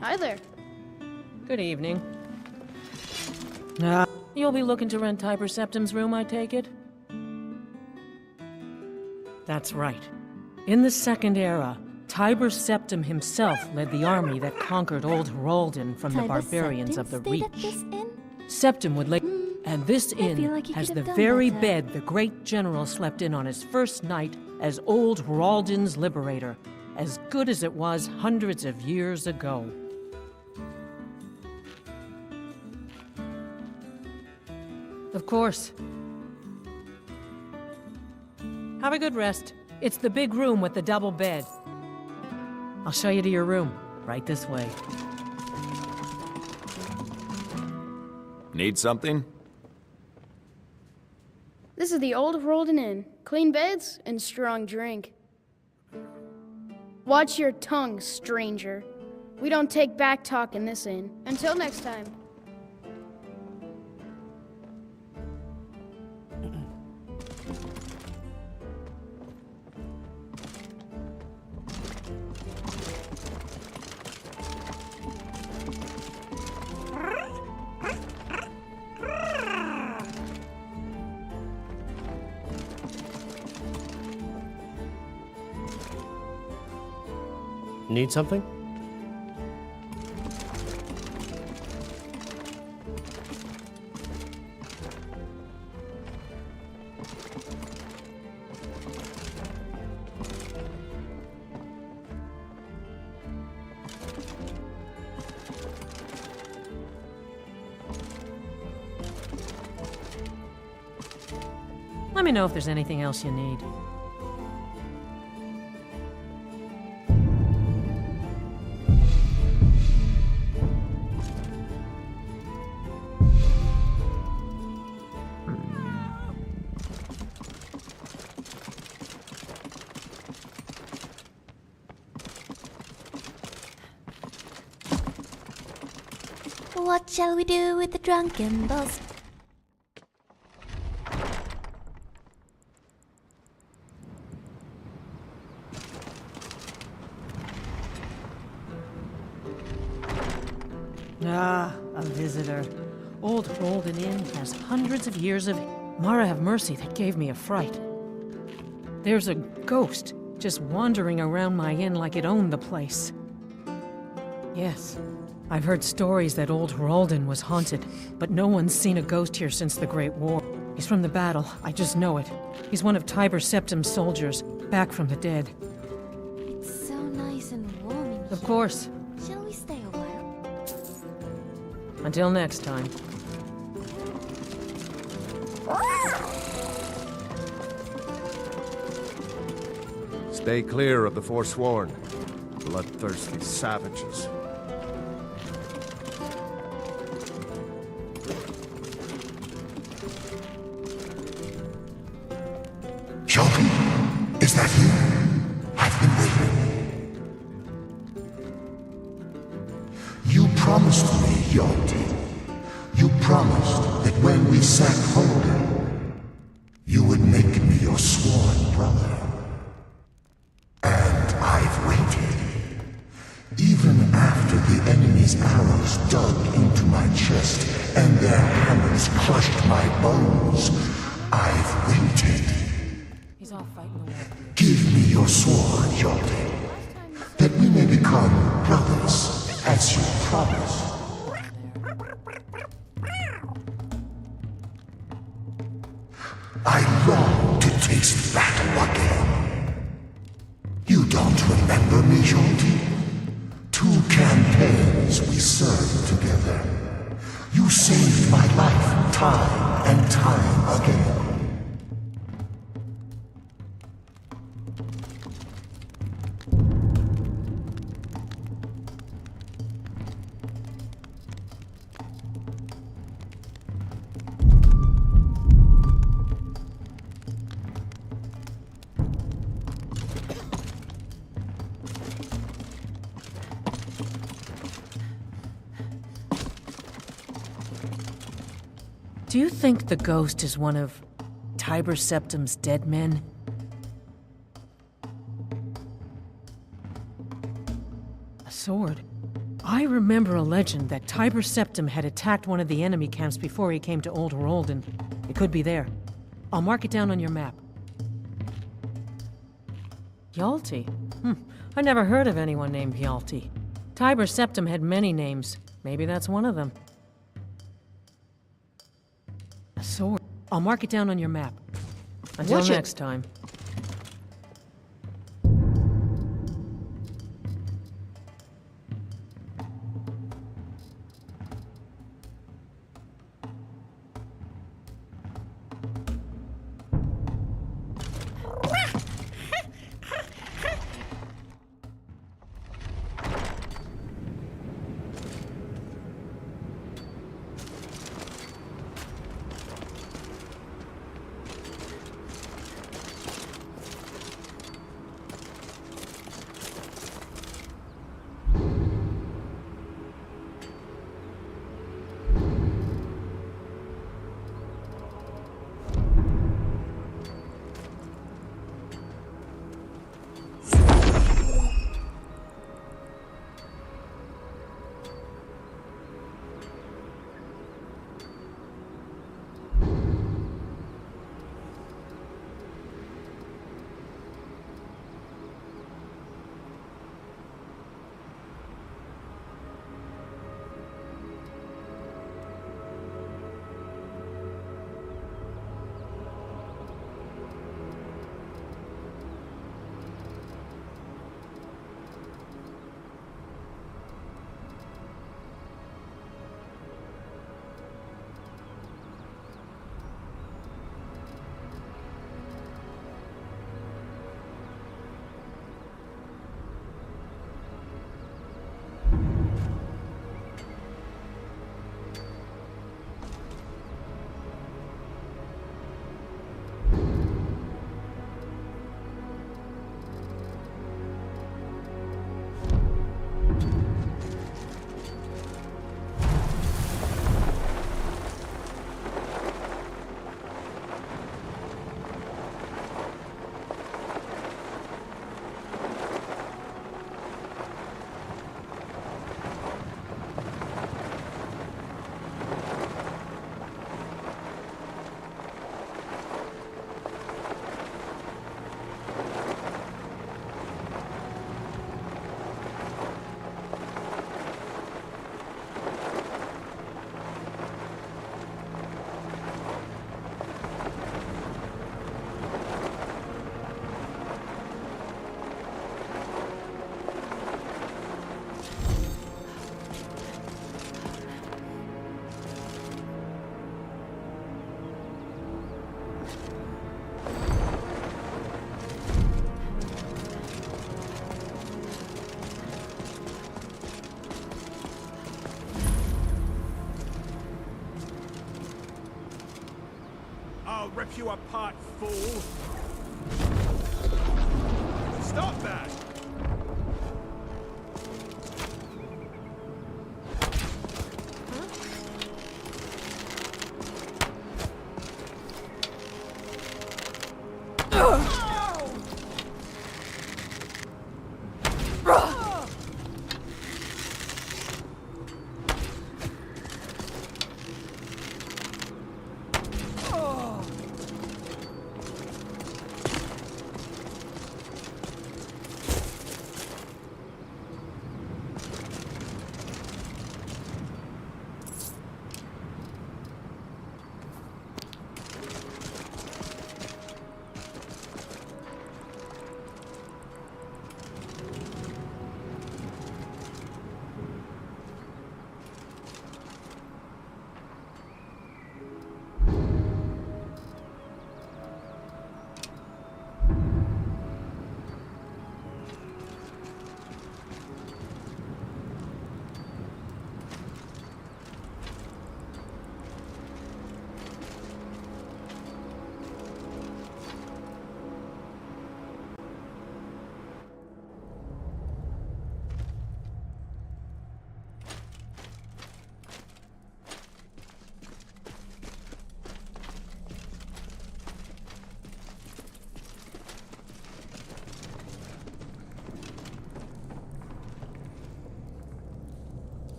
Hi there. Good evening. You'll be looking to rent Tiber Septim's room, I take it? That's right. In the Second Era, Tiber Septim himself led the army that conquered Old Heraldin from the barbarians of the Reach. Septim would lay... And this inn has the very bed the great general slept in on his first night as Old Heraldin's liberator, as good as it was hundreds of years ago. Of course. Have a good rest. It's the big room with the double bed. I'll show you to your room. Right this way. Need something? This is the Old Heraldin Inn. Clean beds and strong drink. Watch your tongue, stranger. We don't take back talk in this inn. Until next time. Need something? Let me know if there's anything else you need. What shall we do with the drunken boss? Ah, a visitor. Old Heraldin Inn has hundreds of years of... Mara have mercy, that gave me a fright. There's a ghost just wandering around my inn like it owned the place. Yes, I've heard stories that Old Heraldin was haunted, but no one's seen a ghost here since the Great War. He's from the battle, I just know it. He's one of Tiber Septim's soldiers, back from the dead. It's so nice and warm in here. Of course. Shall we stay a while? Until next time. Stay clear of the Forsworn. Bloodthirsty savages. Shelby, is that you? I've been waiting. You promised me, Yalti. You promised that when we sack Holden, enemy's arrows dug into my chest, and their hammers crushed my bones. I've waited. He's all fighting the war. Give me your sword, Hjalti, that we may become brothers, as you promised. I long to taste battle again. You don't remember me, Hjalti? 2 campaigns we served together. You saved my life time and time again. Do you think the ghost is one of Tiber Septim's dead men? A sword? I remember a legend that Tiber Septim had attacked one of the enemy camps before he came to Old Herolden. It could be there. I'll mark it down on your map. Hjalti? I never heard of anyone named Hjalti. Tiber Septim had many names. Maybe that's one of them. A sword. I'll mark it down on your map. Until next time. I'll rip you apart, fool! Stop that!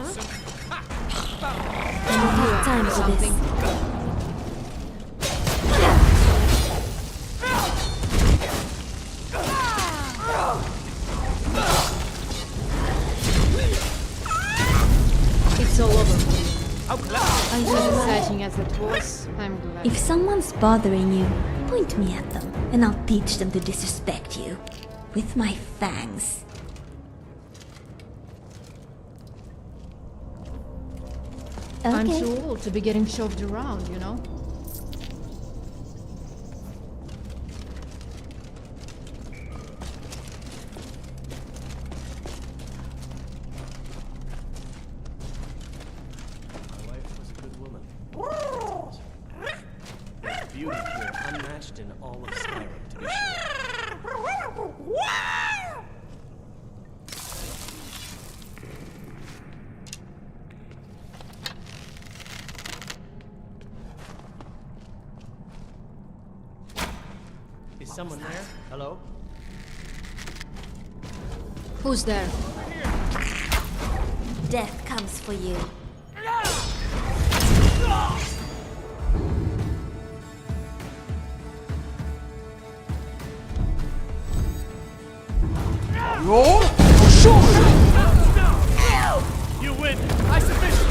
I don't have time for this. It's all over for you. Are you As alright? exciting as it was, I'm glad. If someone's bothering you, point me at them, and I'll teach them to disrespect you. With my fangs. I'm Okay. too old to be getting shoved around, you know? My wife was a good woman. There's beauty here unmatched in all of Skyrim, to be sure. Is someone there? Hello? Who's there? Death comes for you. You win! I sufficient!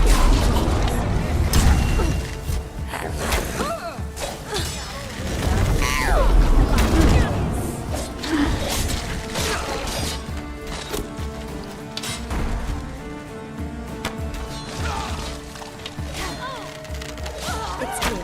It's clear.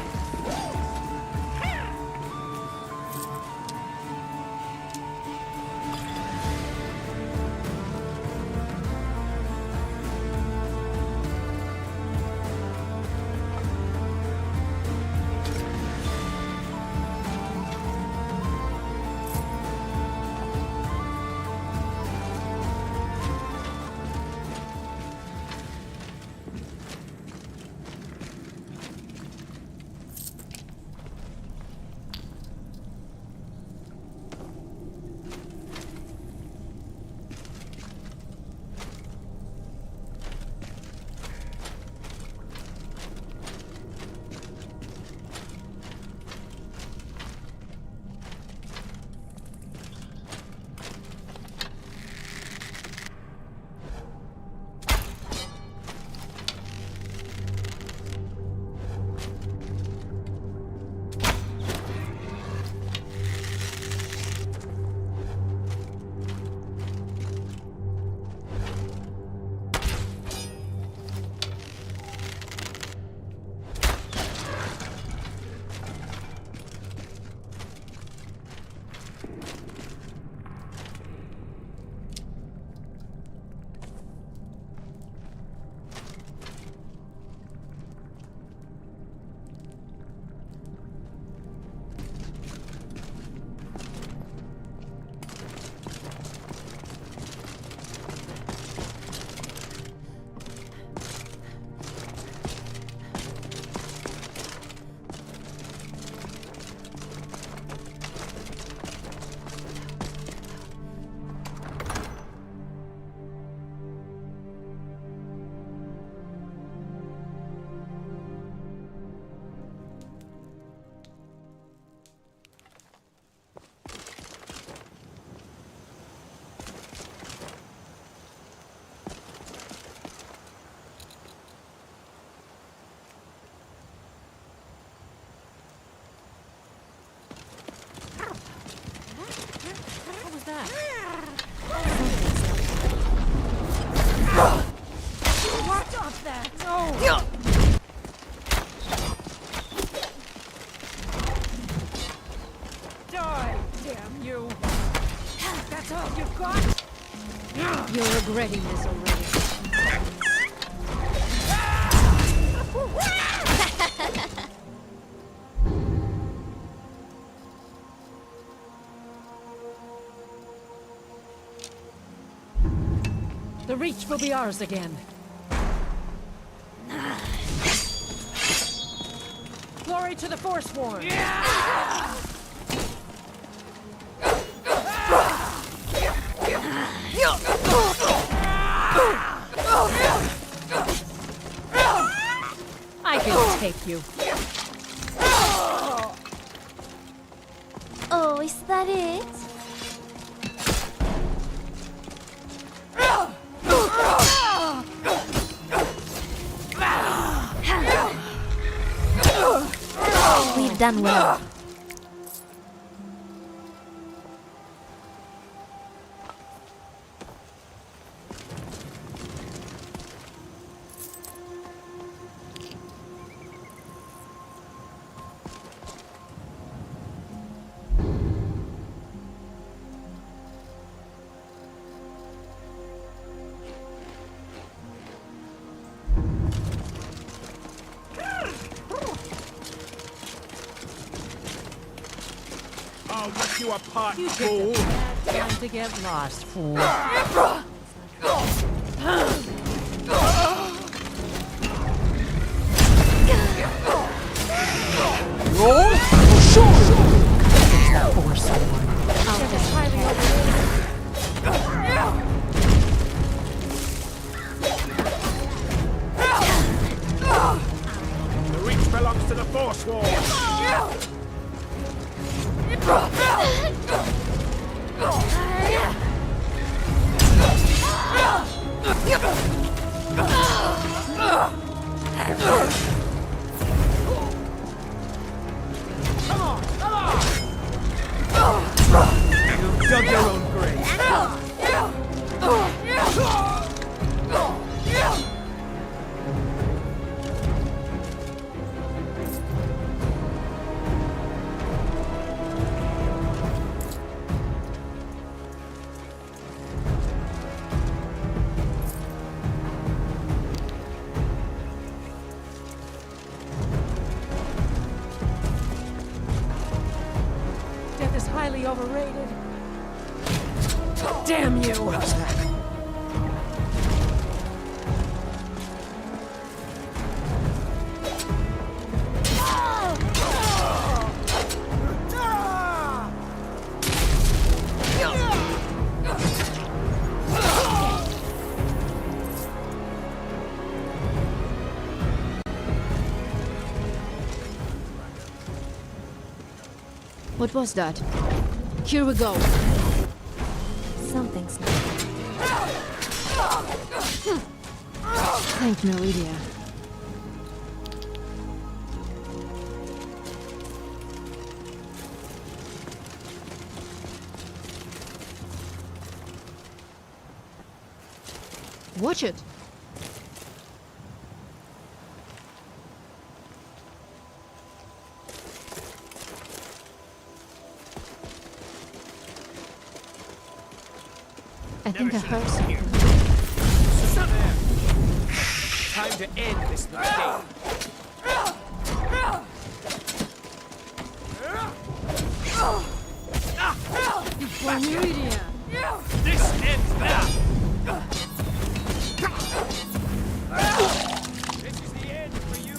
What was that? Watch off that! No! Die, damn you! That's all you've got? You're regretting this already. The Reach will be ours again. Glory to the Forsworn! take you. Oh, is that it? We've done well. I'll rip you apart, You fool! picked a bad time to get lost, fool. Roll? Sure! There's that force one. Ship is highly The reach belongs to the Forsworn! Come on! Come on! You've dug your own grave. Death is highly overrated. Damn you! What's that? What was that? Here we go. Something's not. Thank Meridia. Watch it. I think I heard something. Time to end this mistake. For Meridia. This ends now. This is the end for you.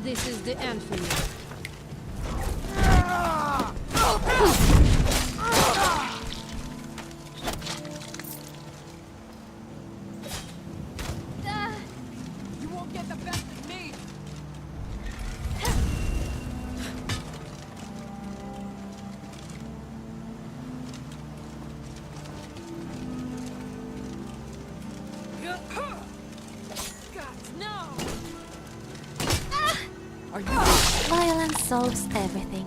This is the end for you. You won't get the best of me! God, no! Are you... Violence solves everything.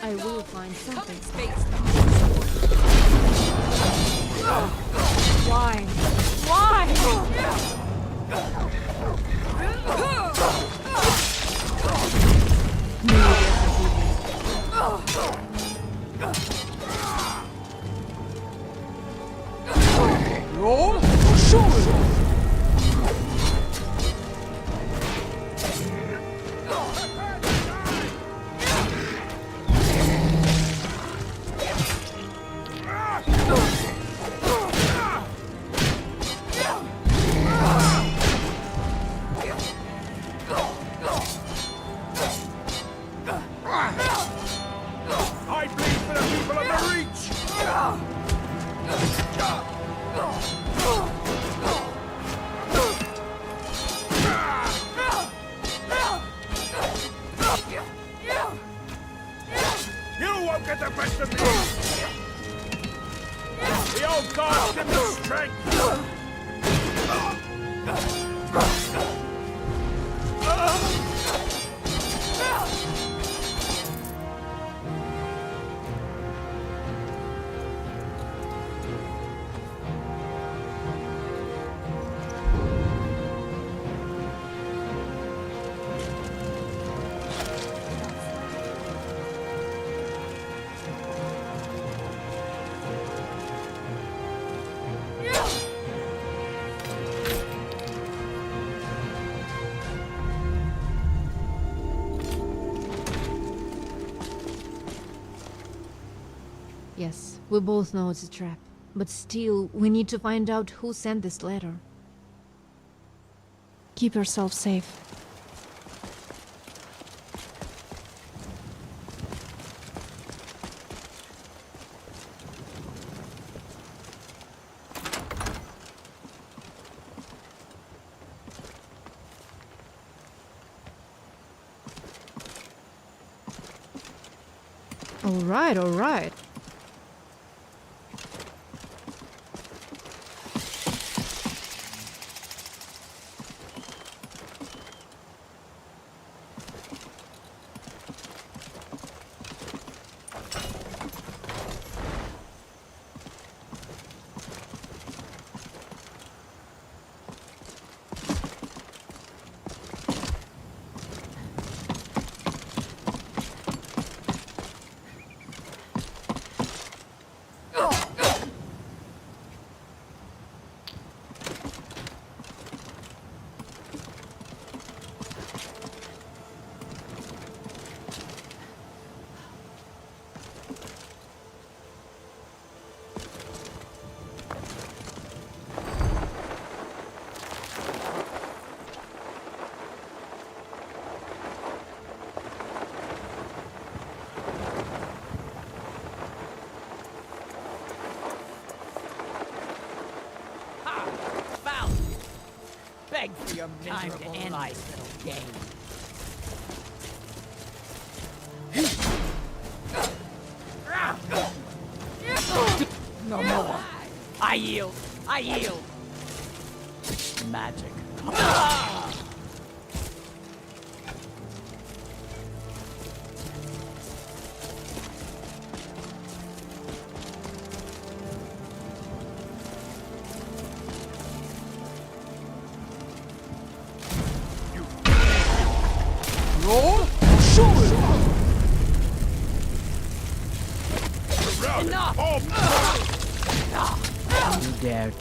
I will find something. Why? Why? get the best of me! The old gods give me strength! Yes, we both know it's a trap. But still, we need to find out who sent this letter. Keep yourself safe. All right, all right. Beg for your miserable life, little game. No more. I yield. I yield. Magic. You dare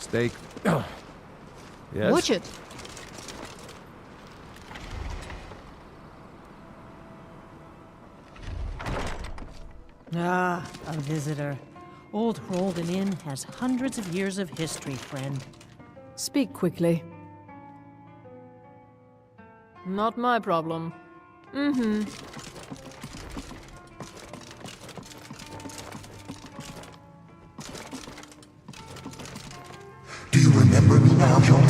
Stay... Yes? Watch it! Ah, a visitor. Old Rolden Inn has hundreds of years of history, friend. Speak quickly. Not my problem. Mm-hmm. Do you remember me now, John?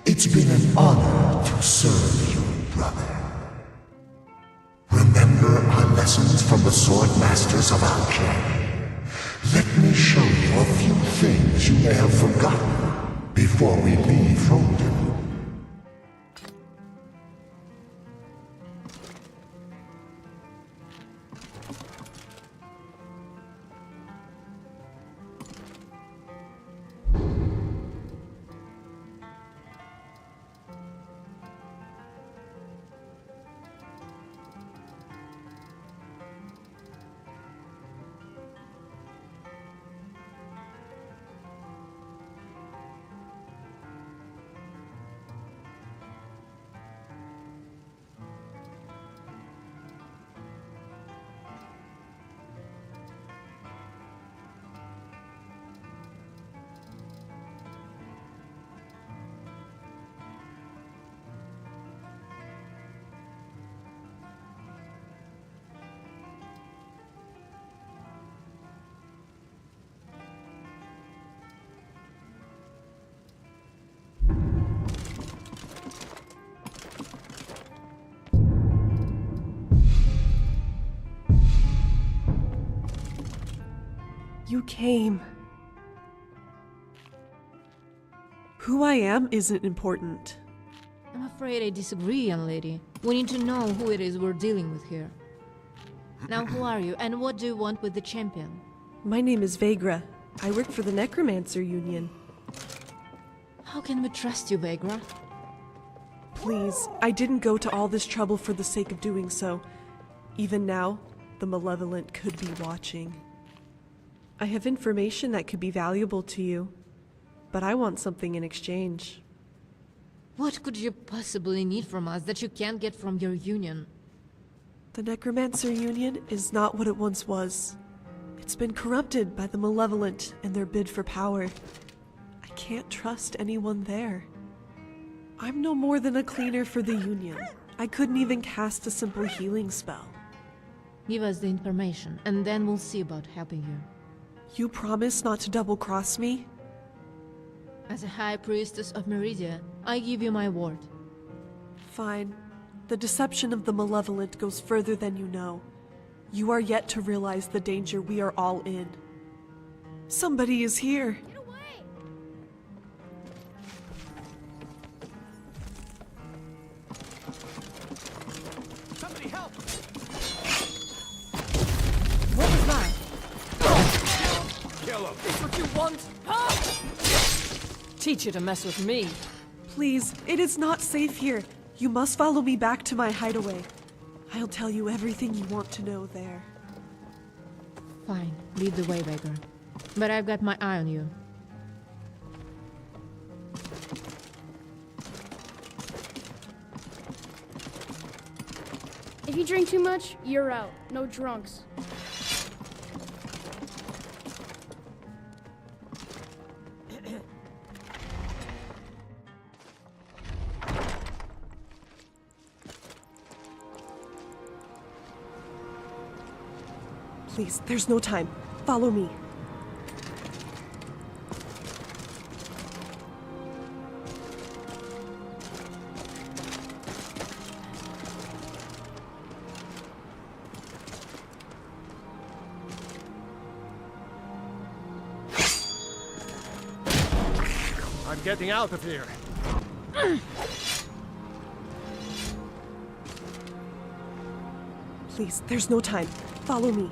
It's been an honor to serve you, brother. Remember our lessons from the sword masters of our clan? Let me show you a few things you may have forgotten before we leave Rolden. You came. Who I am isn't important. I'm afraid I disagree, young lady. We need to know who it is we're dealing with here. Now, who are you, and what do you want with the champion? My name is Vegra. I work for the Necromancer Union. How can we trust you, Vegra? Please, I didn't go to all this trouble for the sake of doing so. Even now, the Malevolent could be watching. I have information that could be valuable to you, but I want something in exchange. What could you possibly need from us that you can't get from your union? The Necromancer Union is not what it once was. It's been corrupted by the Malevolent and their bid for power. I can't trust anyone there. I'm no more than a cleaner for the Union. I couldn't even cast a simple healing spell. Give us the information, and then we'll see about helping you. You promise not to double-cross me? As a High Priestess of Meridia, I give you my word. Fine. The deception of the Malevolent goes further than you know. You are yet to realize the danger we are all in. Somebody is here. Get away! Somebody help! What was that? Kill him! It's what you want! Teach you to mess with me. Please, it is not safe here. You must follow me back to my hideaway. I'll tell you everything you want to know there. Fine, lead the way, Vegra. But I've got my eye on you. If you drink too much, you're out. No drunks. Please, there's no time. Follow me. I'm getting out of here. Please, there's no time. Follow me.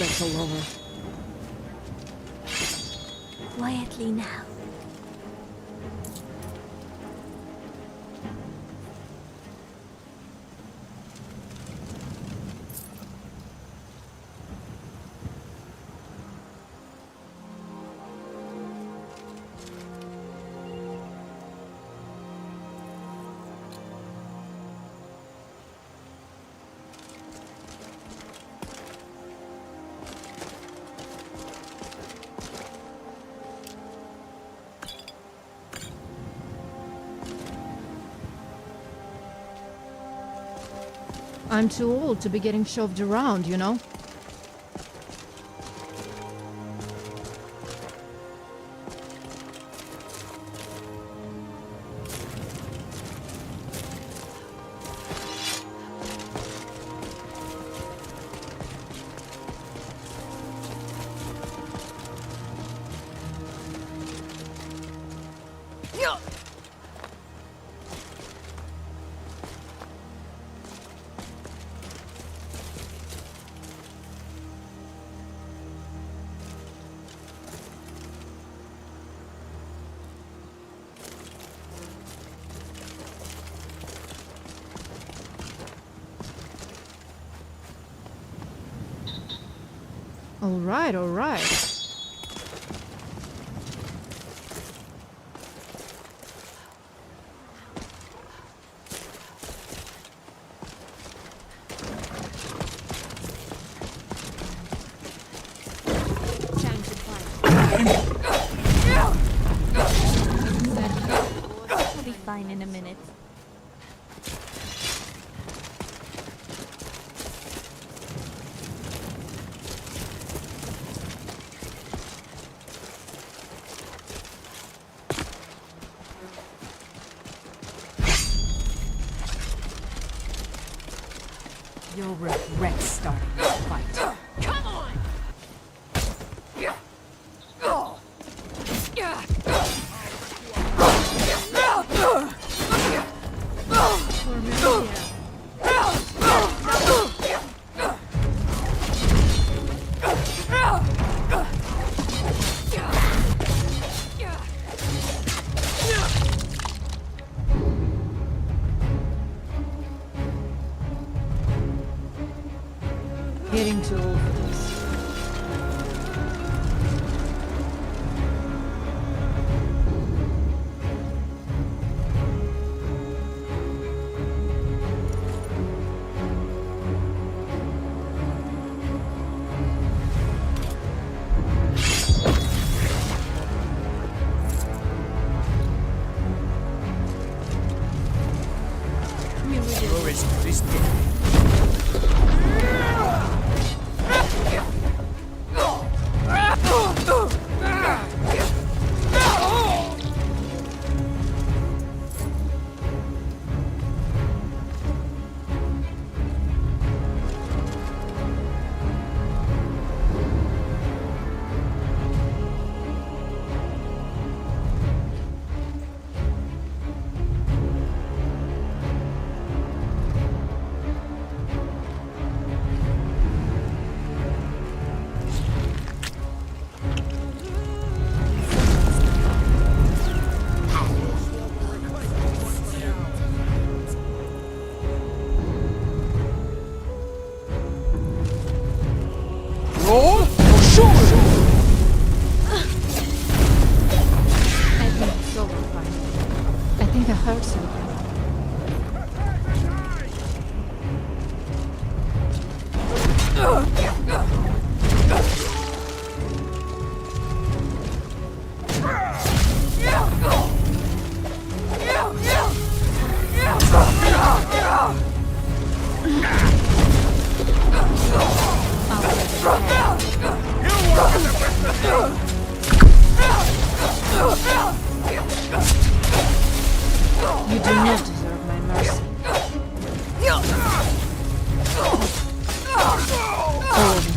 that's all over. Quietly now. I'm too old to be getting shoved around, you know? All right, all right. We'll be fine in a minute. You'll regret starting this fight. Come on! For Meridia. Getting too old for this. You do not deserve my mercy. All of you.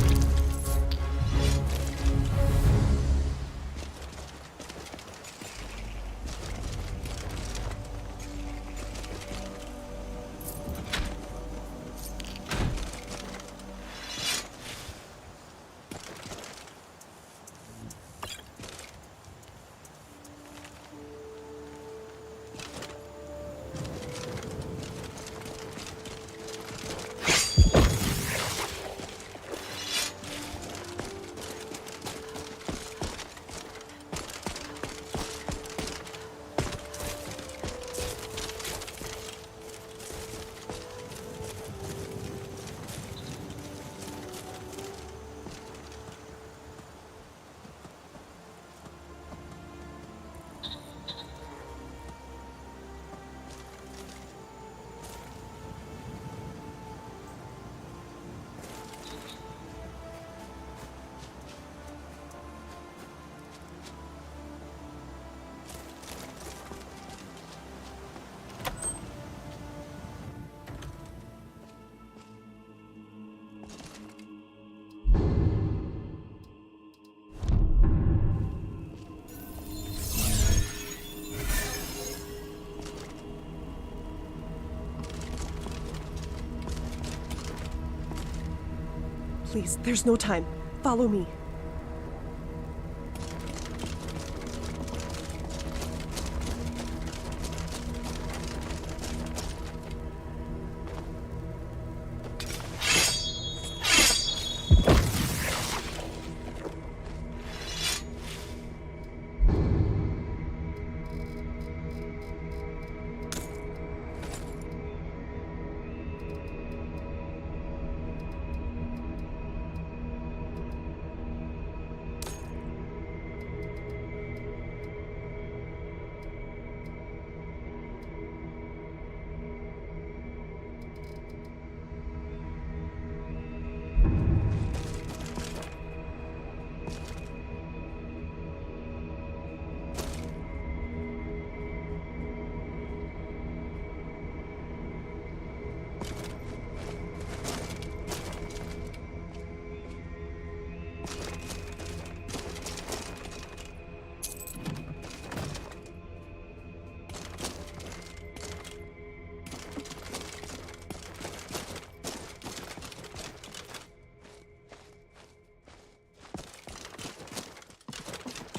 Please, there's no time. Follow me.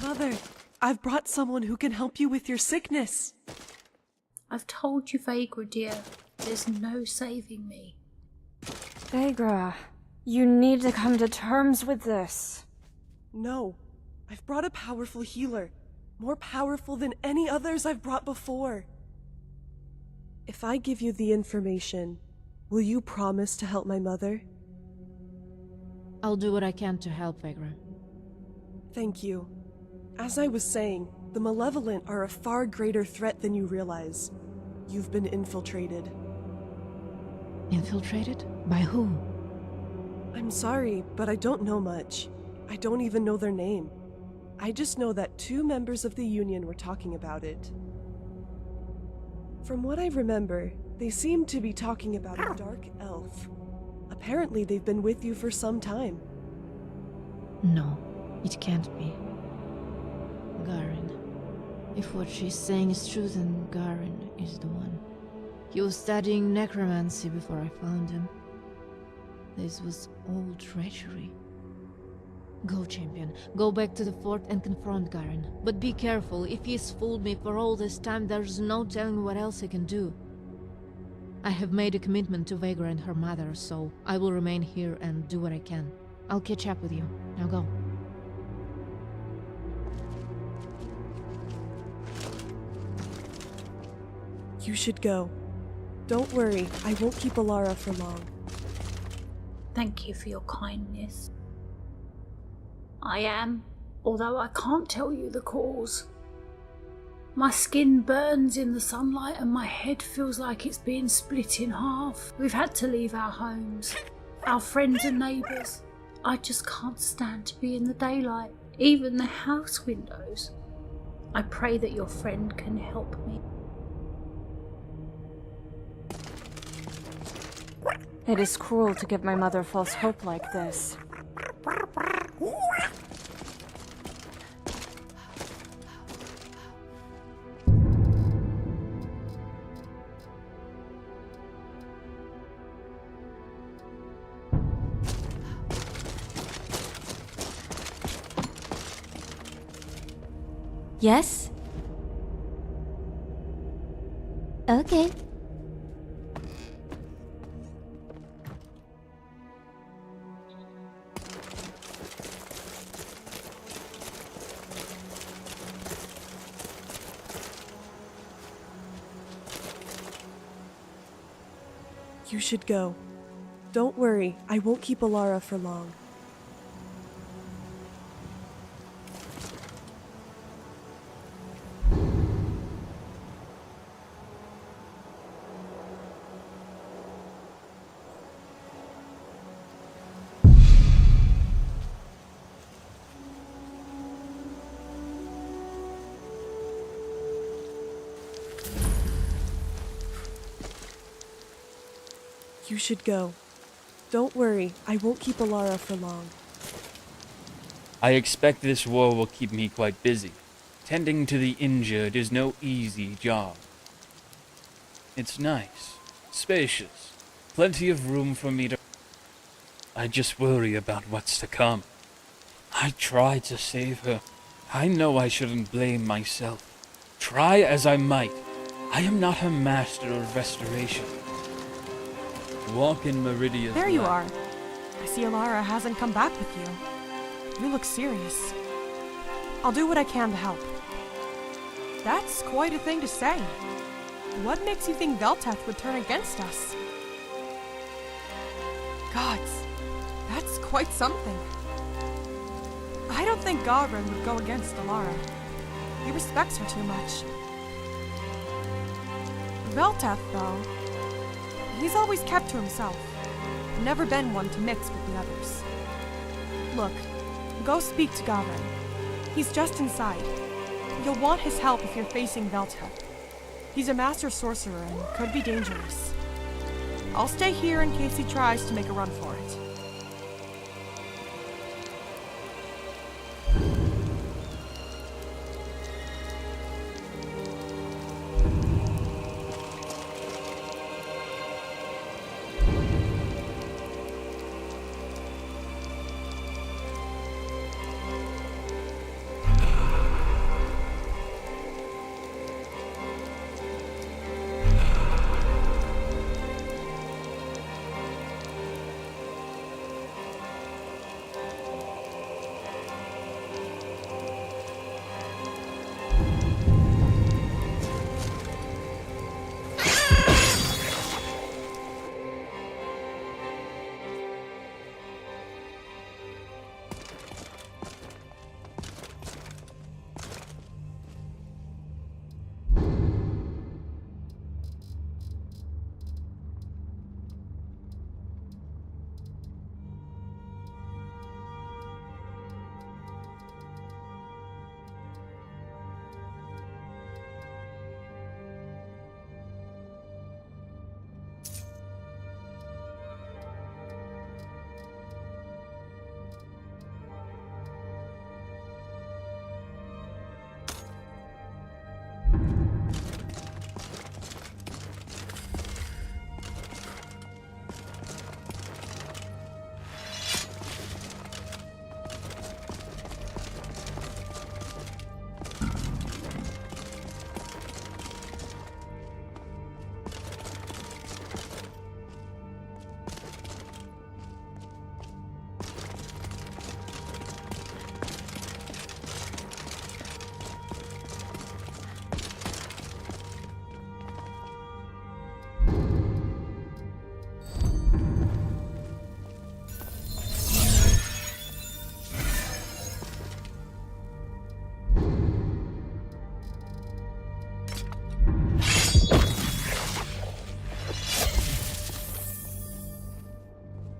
Mother, I've brought someone who can help you with your sickness. I've told you, Vagra, dear. There's no saving me. Vagra, you need to come to terms with this. No, I've brought a powerful healer. More powerful than any others I've brought before. If I give you the information, will you promise to help my mother? I'll do what I can to help, Vagra. Thank you. As I was saying, the Malevolent are a far greater threat than you realize. You've been infiltrated. Infiltrated? By who? I'm sorry, but I don't know much. I don't even know their name. I just know that 2 members of the Union were talking about it. From what I remember, they seem to be talking about a dark elf. Apparently they've been with you for some time. No, it can't be. Garin. If what she's saying is true, then Garin is the one. He was studying necromancy before I found him. This was all treachery. Go, champion. Go back to the fort and confront Garin. But be careful. If he's fooled me for all this time, there's no telling what else he can do. I have made a commitment to Vagra and her mother, so I will remain here and do what I can. I'll catch up with you. Now go. You should go. Don't worry, I won't keep Alara for long. Thank you for your kindness. I am, although I can't tell you the cause. My skin burns in the sunlight and my head feels like it's being split in half. We've had to leave our homes, our friends and neighbours. I just can't stand to be in the daylight, even the house windows. I pray that your friend can help me. It is cruel to give my mother false hope like this. Yes? Okay. You should go. Don't worry, I won't keep Alara for long. You should go. Don't worry, I won't keep Alara for long. I expect this war will keep me quite busy. Tending to the injured is no easy job. It's nice, spacious, plenty of room for me to... I just worry about what's to come. I tried to save her. I know I shouldn't blame myself. Try as I might, I am not a master of restoration. Walk in Meridia's There you light. are. I see Alara hasn't come back with you. You look serious. I'll do what I can to help. That's quite a thing to say. What makes you think Velteth would turn against us? Gods, that's quite something. I don't think LoreRim would go against Alara. He respects her too much. Velteth, though, he's always kept to himself. Never been one to mix with the others. Look, go speak to LoreRim. He's just inside. You'll want his help if you're facing Velteth. He's a master sorcerer and could be dangerous. I'll stay here in case he tries to make a run for it.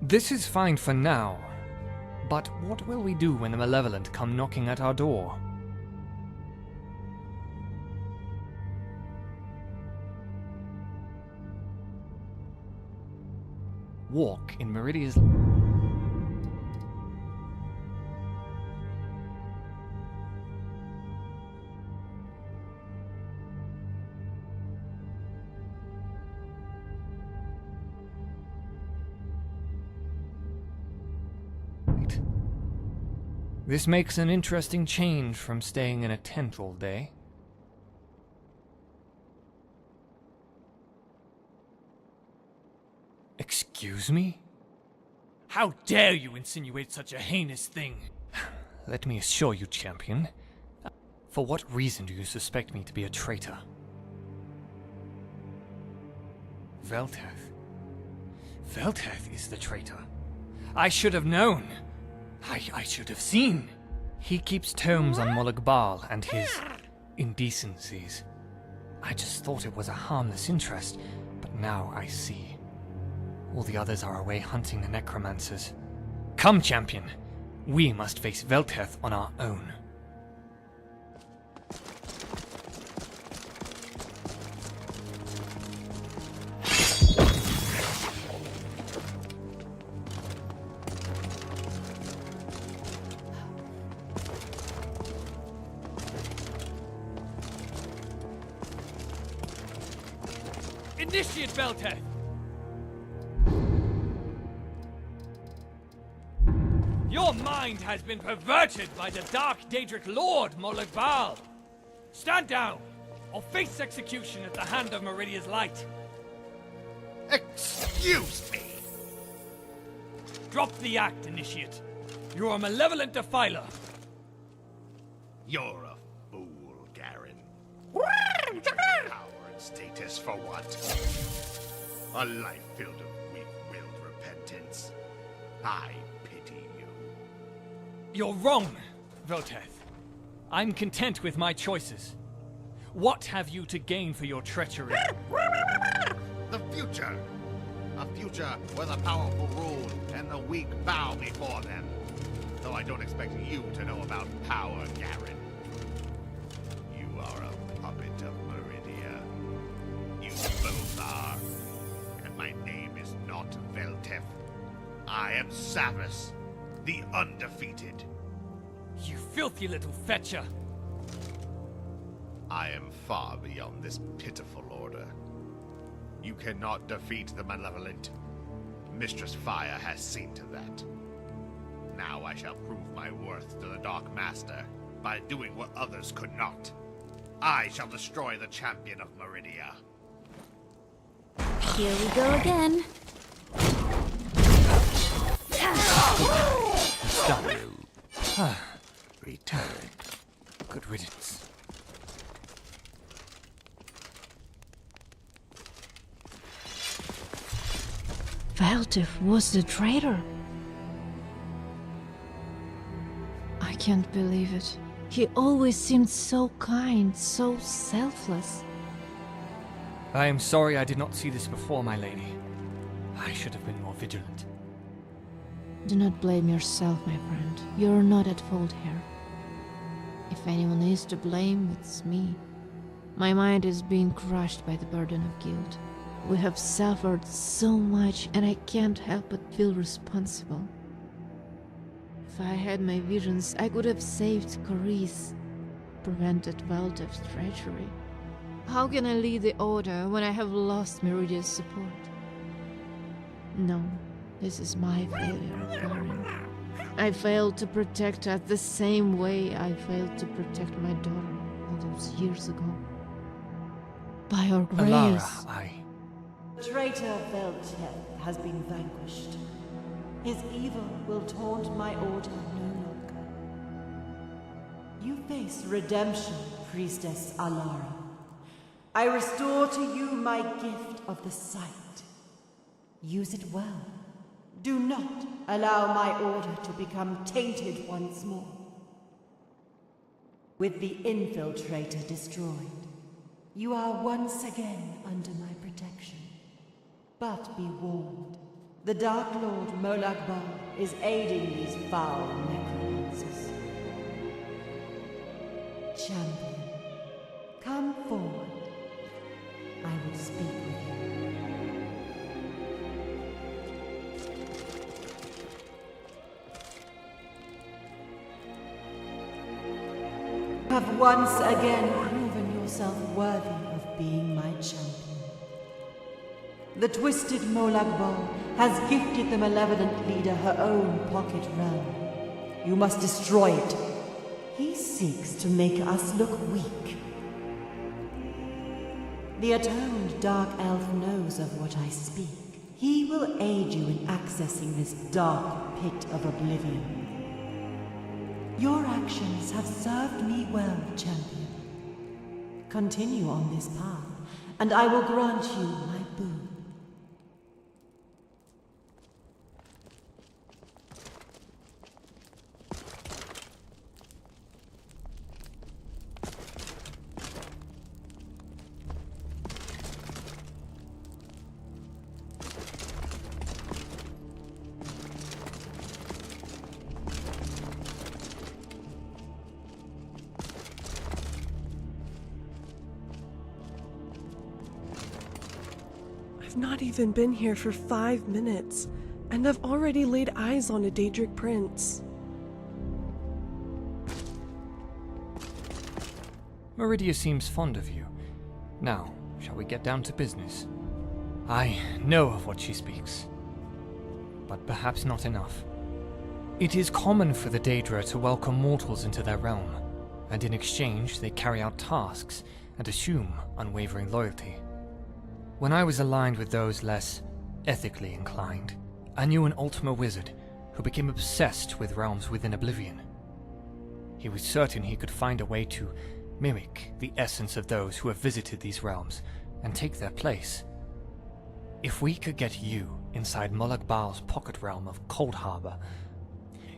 This is fine for now, but what will we do when the Malevolent come knocking at our door? Walk in Meridia's... This makes an interesting change from staying in a tent all day. Excuse me? How dare you insinuate such a heinous thing? Let me assure you, champion. For what reason do you suspect me to be a traitor? Velteth. Velteth is the traitor. I should have known. I should have seen. He keeps tomes on Molag Bal and his indecencies. I just thought it was a harmless interest, but now I see. All the others are away hunting the necromancers. Come, champion. We must face Velteth on our own. Initiate Velteth! Your mind has been perverted by the Dark Daedric Lord, Molagbal. Stand down, or face execution at the hand of Meridia's light. Excuse me! Drop the act, Initiate. You're a malevolent defiler. You're a fool, Garen. Power and status for what? A life filled of weak-willed repentance. I pity you. You're wrong, Velteth. I'm content with my choices. What have you to gain for your treachery? The future! A future where the powerful rule and the weak bow before them. Though I don't expect you to know about power, Garen. You are a puppet of Meridia. You both are. And my name is not Velteth. I am Savus, the undefeated. You filthy little fetcher! I am far beyond this pitiful order. You cannot defeat the malevolent. Mistress Fire has seen to that. Now I shall prove my worth to the Dark Master by doing what others could not. I shall destroy the champion of Meridia. Here we go again. Stop. Return. Good riddance. Velteth was the traitor. I can't believe it. He always seemed so kind, so selfless. I am sorry I did not see this before, my lady. I should have been more vigilant. Do not blame yourself, my friend. You're not at fault here. If anyone is to blame, it's me. My mind is being crushed by the burden of guilt. We have suffered so much, and I can't help but feel responsible. If I had my visions, I could have saved Carice, prevented Velteth's treachery. How can I lead the Order when I have lost Meridia's support? No, this is my failure, Garen. I failed to protect her the same way I failed to protect my daughter all those years ago. By your grace... Alara, Traitor Velteth has been vanquished. His evil will taunt my order no longer. You face redemption, Priestess Alara. I restore to you my gift of the sight. Use it well. Do not allow my order to become tainted once more. With the infiltrator destroyed, you are once again under my protection. But be warned, the Dark Lord Molagbal is aiding these foul necromancers. Champion, come forward. I will speak with you. You have once again proven yourself worthy of being my champion. The twisted Molagbal has gifted the malevolent leader her own pocket realm. You must destroy it. He seeks to make us look weak. The atoned Dark Elf knows of what I speak. He will aid you in accessing this dark pit of oblivion. Your actions have served me well, champion. Continue on this path, and I will grant you my boon. I've not even been here for 5 minutes, and I've already laid eyes on a Daedric prince. Meridia seems fond of you. Now, shall we get down to business? I know of what she speaks, but perhaps not enough. It is common for the Daedra to welcome mortals into their realm, and in exchange they carry out tasks and assume unwavering loyalty. When I was aligned with those less ethically inclined, I knew an Ultima wizard who became obsessed with realms within Oblivion. He was certain he could find a way to mimic the essence of those who have visited these realms and take their place. If we could get you inside Molag Bal's pocket realm of Cold Harbor,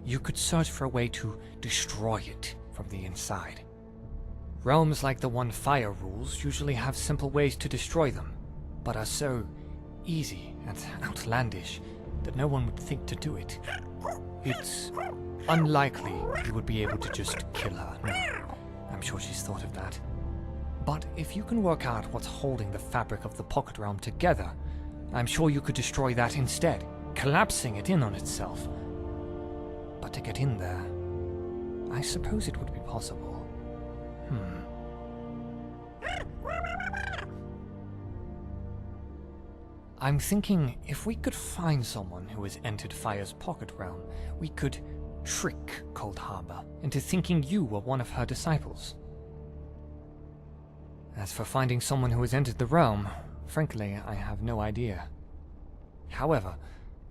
you could search for a way to destroy it from the inside. Realms like the one Fire rules usually have simple ways to destroy them, but are so easy and outlandish that no one would think to do it. It's unlikely you would be able to just kill her, no. I'm sure she's thought of that. But if you can work out what's holding the fabric of the Pocket Realm together, I'm sure you could destroy that instead, collapsing it in on itself. But to get in there, I suppose it would be possible. I'm thinking if we could find someone who has entered Fire's Pocket Realm, we could trick Cold Harbor into thinking you were one of her disciples. As for finding someone who has entered the realm, frankly, I have no idea. However,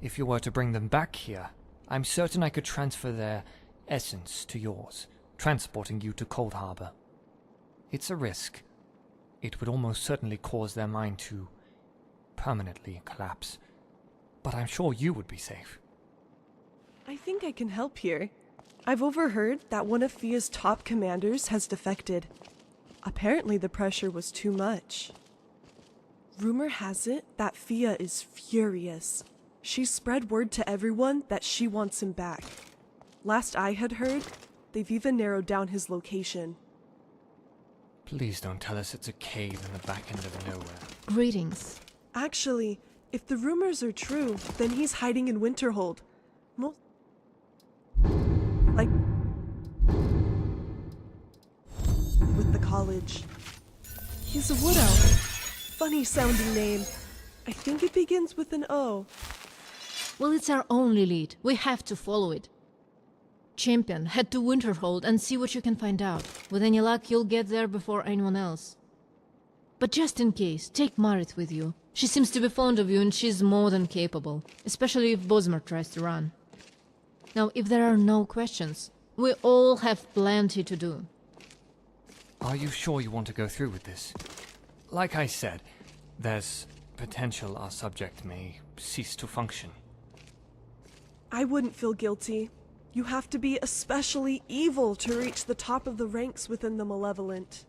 if you were to bring them back here, I'm certain I could transfer their essence to yours, transporting you to Cold Harbor. It's a risk. It would almost certainly cause their mind to permanently collapse, but I'm sure you would be safe. I think I can help here. I've overheard that one of Fia's top commanders has defected. Apparently the pressure was too much. Rumor has it that Fia is furious. She spread word to everyone that she wants him back. Last I had heard, they've even narrowed down his location. Please don't tell us it's a cave in the back end of nowhere. Greetings. Actually, if the rumors are true, then he's hiding in Winterhold. With the college. He's a wood elf. Funny sounding name. I think it begins with an O. Well, it's our only lead. We have to follow it. Champion, head to Winterhold and see what you can find out. With any luck, you'll get there before anyone else. But just in case, take Marit with you. She seems to be fond of you and she's more than capable, especially if Bosmer tries to run. Now, if there are no questions, we all have plenty to do. Are you sure you want to go through with this? Like I said, there's potential our subject may cease to function. I wouldn't feel guilty. You have to be especially evil to reach the top of the ranks within the Malevolent.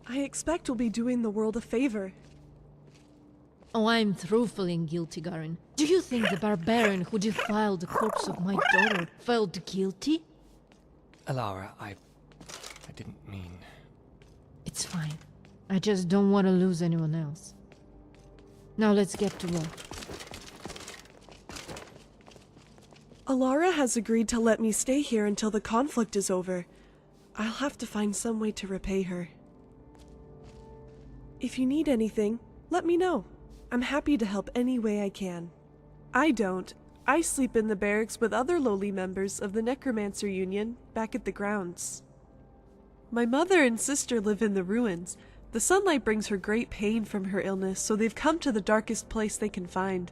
I expect we'll be doing the world a favor. Oh, I'm through feeling guilty, Garin. Do you think the barbarian who defiled the corpse of my daughter felt guilty? Alara, I didn't mean... It's fine. I just don't want to lose anyone else. Now let's get to work. Alara has agreed to let me stay here until the conflict is over. I'll have to find some way to repay her. If you need anything, let me know. I'm happy to help any way I can. I sleep in the barracks with other lowly members of the Necromancer Union back at the grounds. My mother and sister live in the ruins. The sunlight brings her great pain from her illness, so they've come to the darkest place they can find.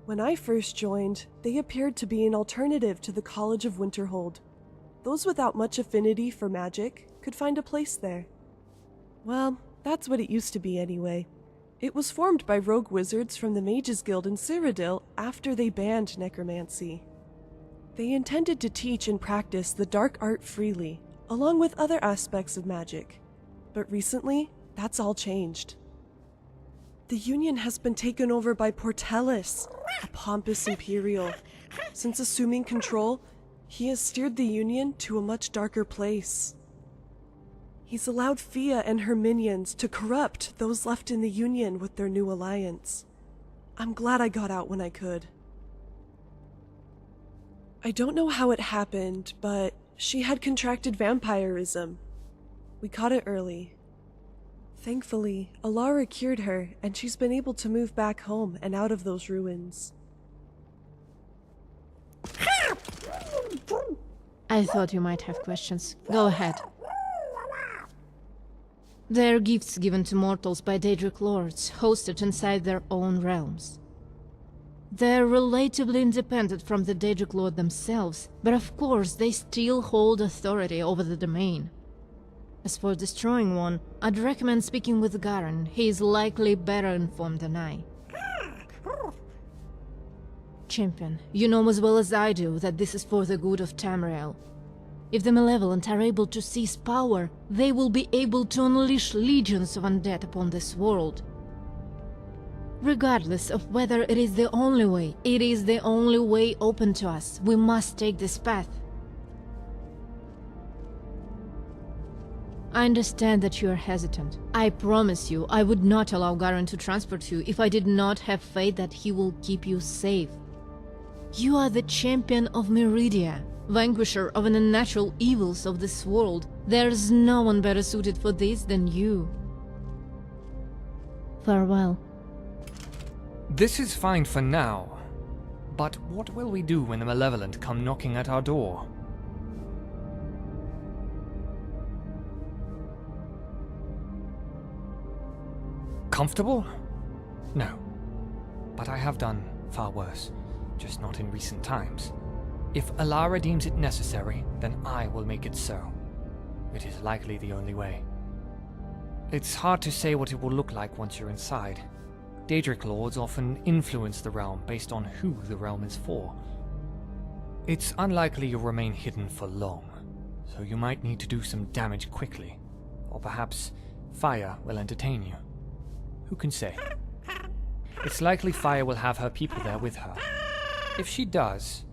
When I first joined, they appeared to be an alternative to the College of Winterhold. Those without much affinity for magic could find a place there. Well, that's what it used to be anyway. It was formed by rogue wizards from the Mages Guild in Cyrodiil after they banned necromancy. They intended to teach and practice the dark art freely, along with other aspects of magic. But recently, that's all changed. The Union has been taken over by Portellus, a pompous Imperial. Since assuming control, he has steered the Union to a much darker place. He's allowed Fia and her minions to corrupt those left in the Union with their new alliance. I'm glad I got out when I could. I don't know how it happened, but she had contracted vampirism. We caught it early. Thankfully, Alara cured her, and she's been able to move back home and out of those ruins. I thought you might have questions. Go ahead. They are gifts given to mortals by Daedric lords, hosted inside their own realms. They're relatively independent from the Daedric lord themselves, but of course they still hold authority over the domain. As for destroying one, I'd recommend speaking with Garen. He is likely better informed than I. Champion, you know as well as I do that this is for the good of Tamriel. If the Malevolent are able to seize power, they will be able to unleash legions of undead upon this world. Regardless of whether it is the only way, it is the only way open to us. We must take this path. I understand that you are hesitant. I promise you, I would not allow Garen to transport you if I did not have faith that he will keep you safe. You are the champion of Meridia, vanquisher of the unnatural evils of this world. There's no one better suited for this than you. Farewell. This is fine for now, but what will we do when the Malevolent come knocking at our door? Comfortable? No. But I have done far worse, just not in recent times. If Alara deems it necessary, then I will make it so. It is likely the only way. It's hard to say what it will look like once you're inside. Daedric lords often influence the realm based on who the realm is for. It's unlikely you'll remain hidden for long, so you might need to do some damage quickly, or perhaps Fire will entertain you. Who can say? It's likely Fire will have her people there with her. If she does,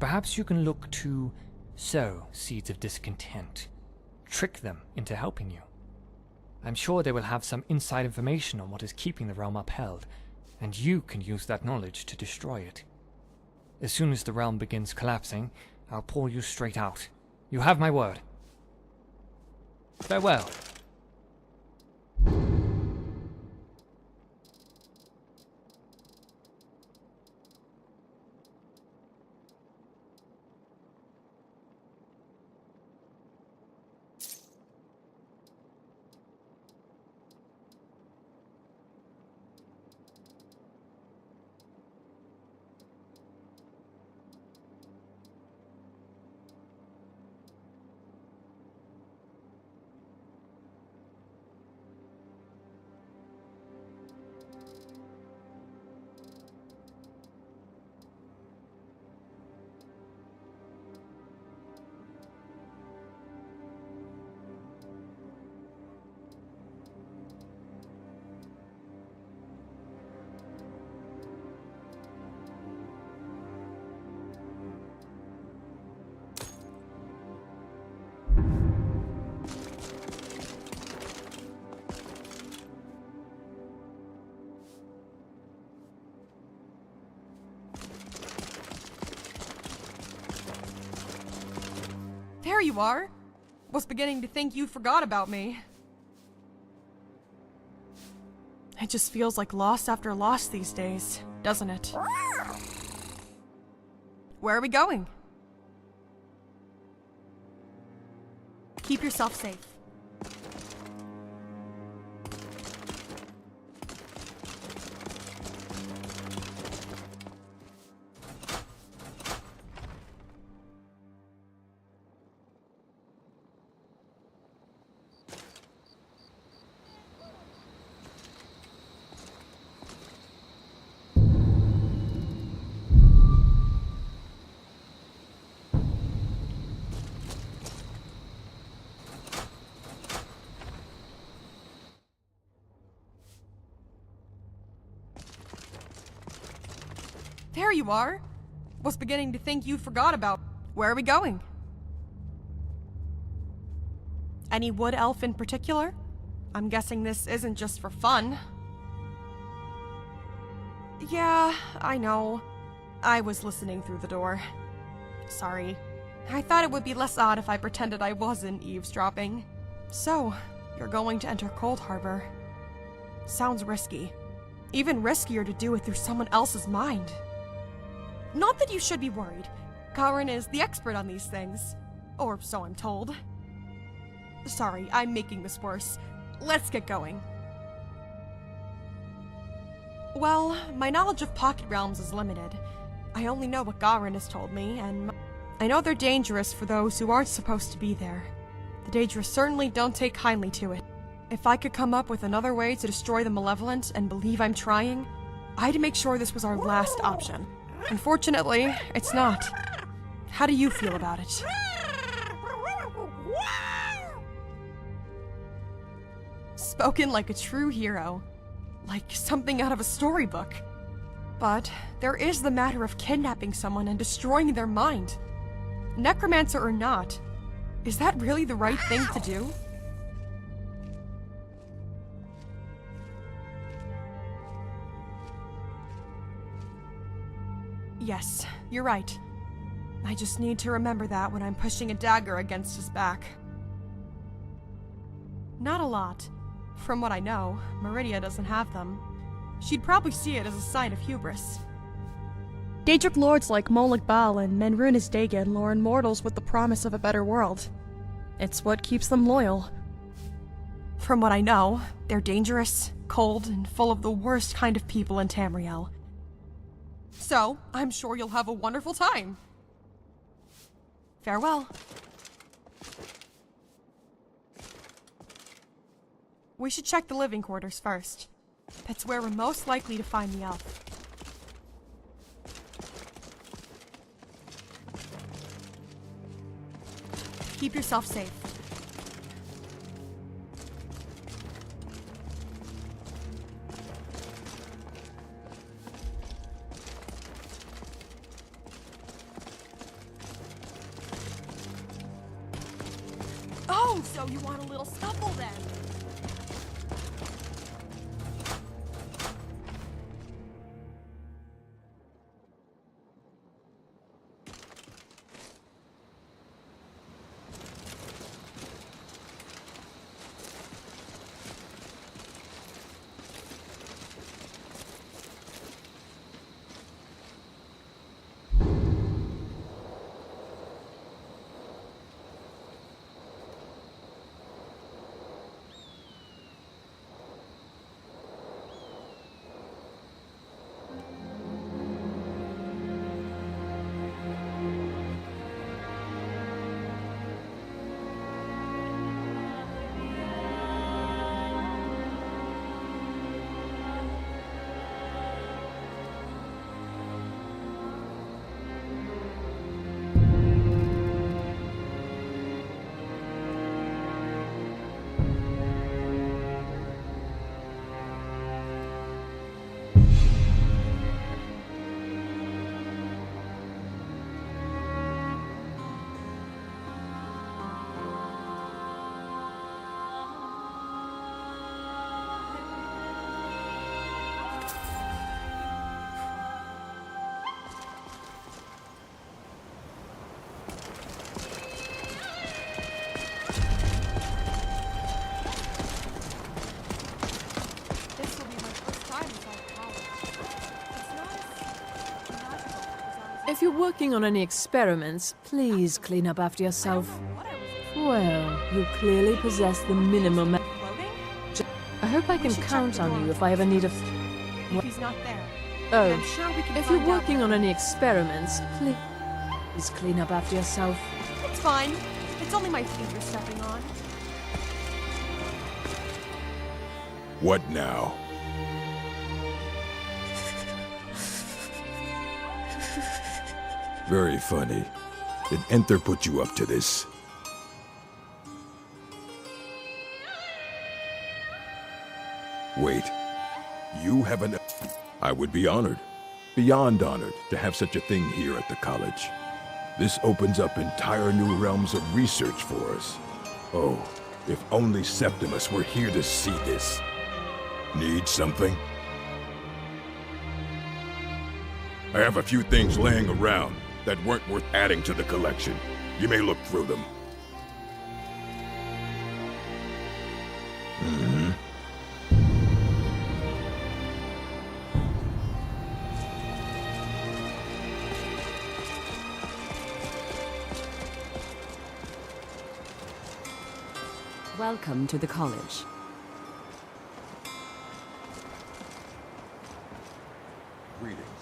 perhaps you can look to sow seeds of discontent, trick them into helping you. I'm sure they will have some inside information on what is keeping the realm upheld, and you can use that knowledge to destroy it. As soon as the realm begins collapsing, I'll pull you straight out. You have my word. Farewell. There you are! Was beginning to think you forgot about me. It just feels like loss after loss these days, doesn't it? Where are we going? Keep yourself safe. There you are! Was beginning to think you forgot about. Where are we going? Any wood elf in particular? I'm guessing this isn't just for fun. Yeah, I know. I was listening through the door. Sorry. I thought it would be less odd if I pretended I wasn't eavesdropping. So, you're going to enter Cold Harbor. Sounds risky. Even riskier to do it through someone else's mind. Not that you should be worried. Garen is the expert on these things. Or so I'm told. Sorry, I'm making this worse. Let's get going. Well, my knowledge of pocket realms is limited. I only know what Garin has told me, and I know they're dangerous for those who aren't supposed to be there. The Daedra certainly don't take kindly to it. If I could come up with another way to destroy the Malevolent and believe I'm trying, I'd make sure this was our last option. Unfortunately, it's not. How do you feel about it? Spoken like a true hero. Like something out of a storybook. But there is the matter of kidnapping someone and destroying their mind. Necromancer or not, is that really the right thing to do? Yes, you're right. I just need to remember that when I'm pushing a dagger against his back. Not a lot. From what I know, Meridia doesn't have them. She'd probably see it as a sign of hubris. Daedric lords like Molag Bal and Menrunas Dagon lure in mortals with the promise of a better world. It's what keeps them loyal. From what I know, they're dangerous, cold, and full of the worst kind of people in Tamriel. So, I'm sure you'll have a wonderful time. Farewell. We should check the living quarters first. That's where we're most likely to find the elf. Keep yourself safe. Oh, so you want a little scuffle then? If you're working on any experiments, please clean up after yourself. Well, you clearly possess the minimum. I hope I can count on you if I ever need a. He's not there. Oh, I'm sure we can if you're find out working later. on any experiments, please clean up after yourself. It's fine. It's only my feet you're stepping on. What now? Very funny. Did Enter put you up to this? Wait. You have an... I would be honored. Beyond honored to have such a thing here at the college. This opens up entire new realms of research for us. Oh, if only Septimus were here to see this. Need something? I have a few things laying around that weren't worth adding to the collection. You may look through them. Welcome to the college. Greetings.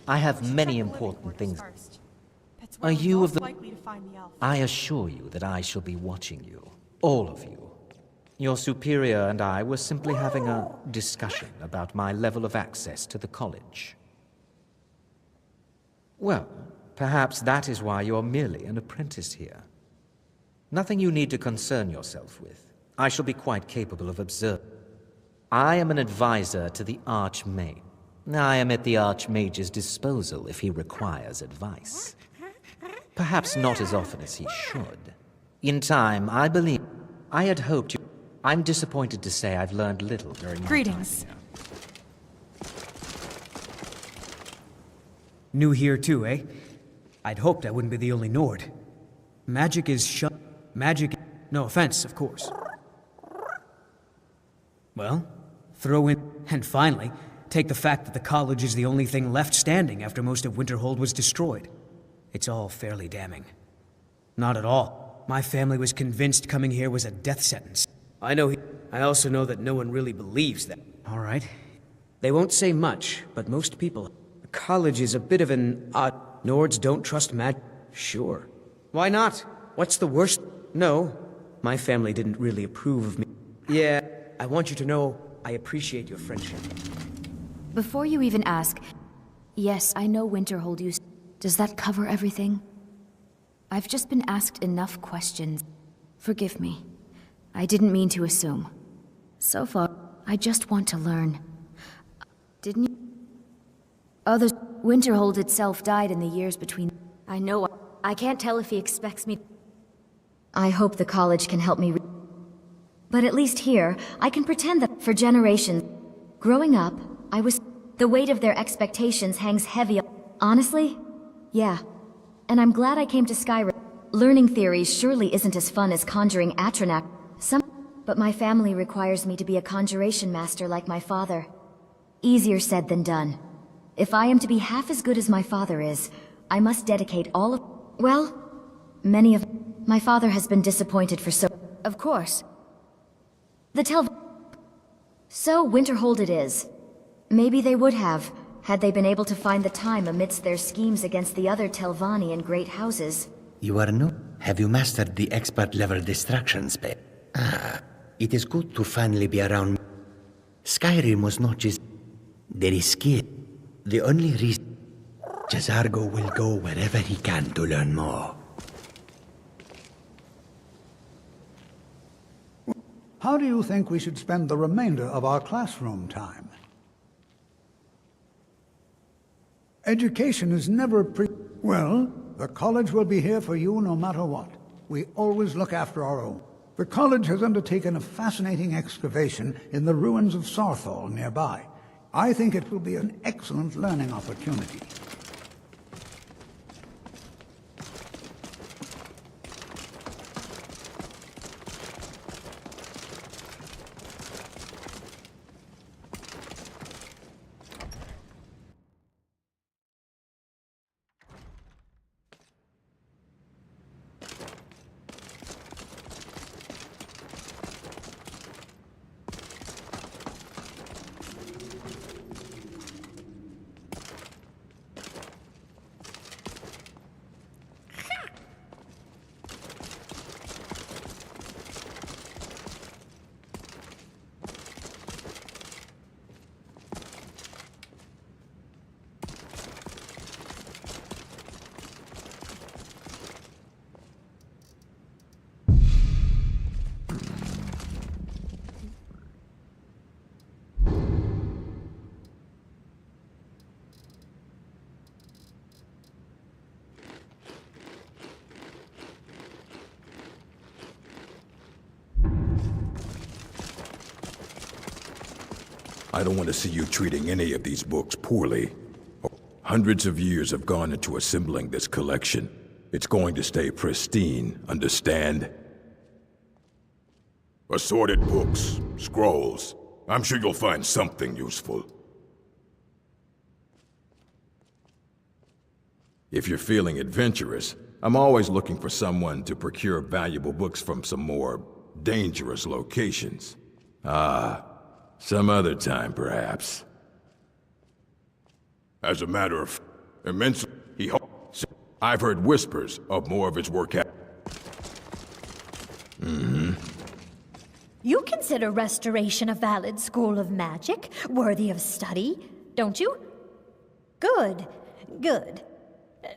I have many important things. Are you of the... I assure you that I shall be watching you. All of you. Your superior and I were simply having a discussion about my level of access to the college. Well, perhaps that is why you're merely an apprentice here. Nothing you need to concern yourself with. I shall be quite capable of observing. I am an advisor to the Archmage. I am at the Archmage's disposal if he requires advice. Perhaps not as often as he should. In time, I believe... I had hoped you... I'm disappointed to say I've learned little during my Greetings. time New here too, eh? I'd hoped I wouldn't be the only Nord. Magic is shut... Magic... No offense, of course. Well, throw in... And finally... Take the fact that the college is the only thing left standing after most of Winterhold was destroyed. It's all fairly damning. Not at all. My family was convinced coming here was a death sentence. I also know that no one really believes that. All right. They won't say much, but most people... The college is a bit of an odd... Nords don't trust magic. Sure. Why not? What's the worst? No. My family didn't really approve of me. Yeah, I want you to know I appreciate your friendship. Before you even ask, yes, I know Winterhold used... Does that cover everything? I've just been asked enough questions. Forgive me. I didn't mean to assume. So far, I just want to learn. Didn't you? Others... Winterhold itself died in the years between... I know... I can't tell if he expects me... I hope the college can help me... But at least here, I can pretend that for generations... Growing up, I was... The weight of their expectations hangs heavy on... Honestly? Yeah. And I'm glad I came to Skyrim. Learning theories surely isn't as fun as conjuring Atronak. But my family requires me to be a conjuration master like my father. Easier said than done. If I am to be half as good as my father is, I must dedicate all of... Well, many of... My father has been disappointed for so... Of course. So Winterhold it is. Maybe they would have, had they been able to find the time amidst their schemes against the other Telvanni and great houses. You are new. Have you mastered the expert-level distraction spell? Ah, it is good to finally be around. Skyrim was not just... There is skill. The only reason... Jazargo will go wherever he can to learn more. How do you think we should spend the remainder of our classroom time? Education is never Well, the college will be here for you no matter what. We always look after our own. The college has undertaken a fascinating excavation in the ruins of Sarthal nearby. I think it will be an excellent learning opportunity. I don't want to see you treating any of these books poorly. Hundreds of years have gone into assembling this collection. It's going to stay pristine, understand? Assorted books, scrolls. I'm sure you'll find something useful. If you're feeling adventurous, I'm always looking for someone to procure valuable books from some more dangerous locations. Some other time, perhaps. As a matter of immense, I've heard whispers of more of his work. You consider restoration a valid school of magic, worthy of study, don't you? Good, good.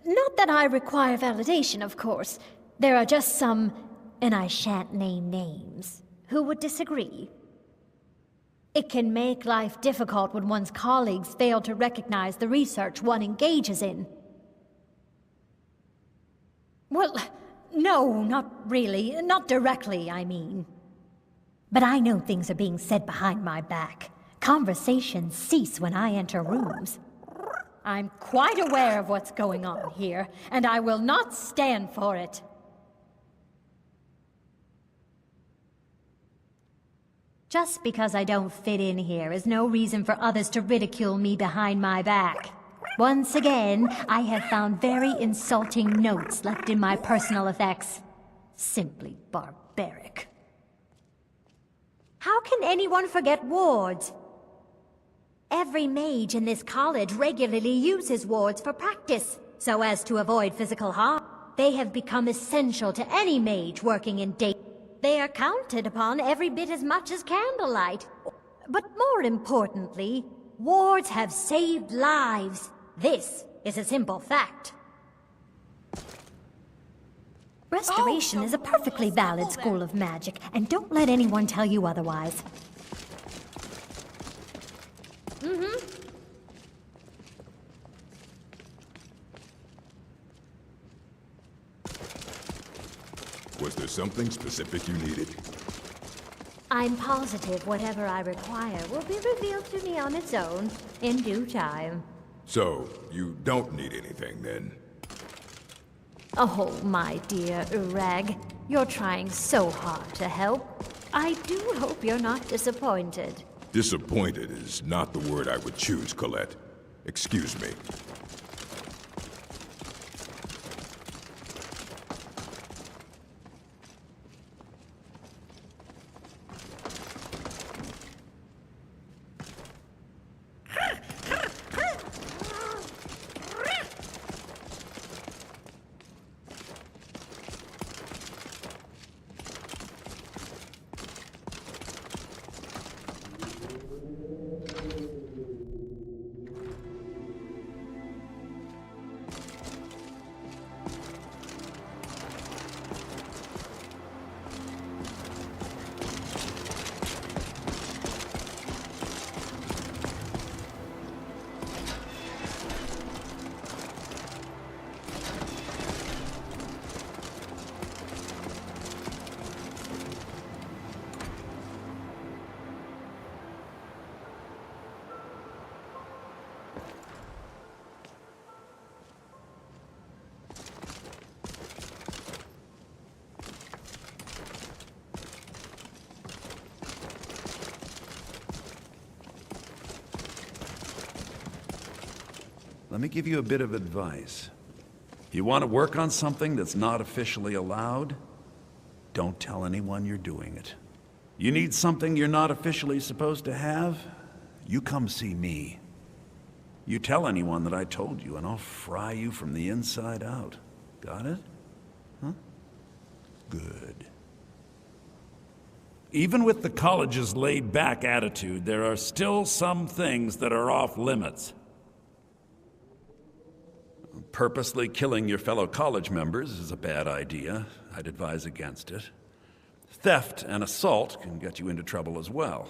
Not that I require validation, of course. There are just some, and I shan't name names, who would disagree. It can make life difficult when one's colleagues fail to recognize the research one engages in. Well, no, not really. Not directly, I mean. But I know things are being said behind my back. Conversations cease when I enter rooms. I'm quite aware of what's going on here, and I will not stand for it. Just because I don't fit in here is no reason for others to ridicule me behind my back. Once again, I have found very insulting notes left in my personal effects. Simply barbaric. How can anyone forget wards? Every mage in this college regularly uses wards for practice, so as to avoid physical harm. They have become essential to any mage working in day. They are counted upon every bit as much as candlelight. But more importantly, wards have saved lives. This is a simple fact. Restoration is a perfectly valid school of magic, and don't let anyone tell you otherwise. Was there something specific you needed? I'm positive whatever I require will be revealed to me on its own, in due time. So, you don't need anything, then? Oh, my dear Urag, you're trying so hard to help. I do hope you're not disappointed. Disappointed is not the word I would choose, Colette. Excuse me. Let me give you a bit of advice. You want to work on something that's not officially allowed? Don't tell anyone you're doing it. You need something you're not officially supposed to have? You come see me. You tell anyone that I told you, and I'll fry you from the inside out. Got it? Huh? Good. Even with the college's laid-back attitude, there are still some things that are off limits. Purposely killing your fellow college members is a bad idea. I'd advise against it. Theft and assault can get you into trouble as well.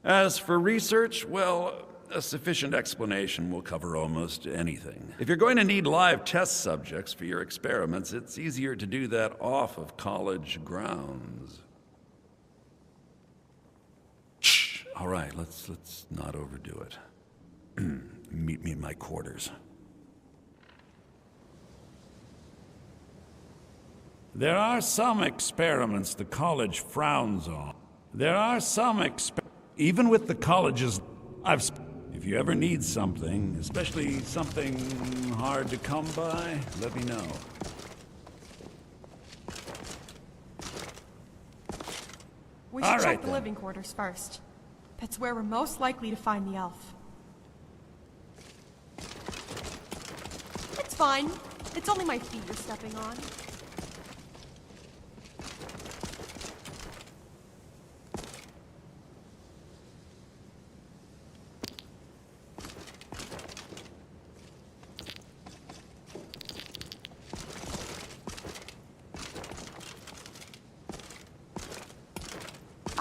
As for research, well, a sufficient explanation will cover almost anything. If you're going to need live test subjects for your experiments, it's easier to do that off of college grounds. Shh! All right, let's not overdo it. Meet me in my quarters. There are some experiments the college frowns on. Even with the college's... If you ever need something, especially something hard to come by, let me know. We should check the living quarters first. That's where we're most likely to find the elf. It's fine. It's only my feet you're stepping on.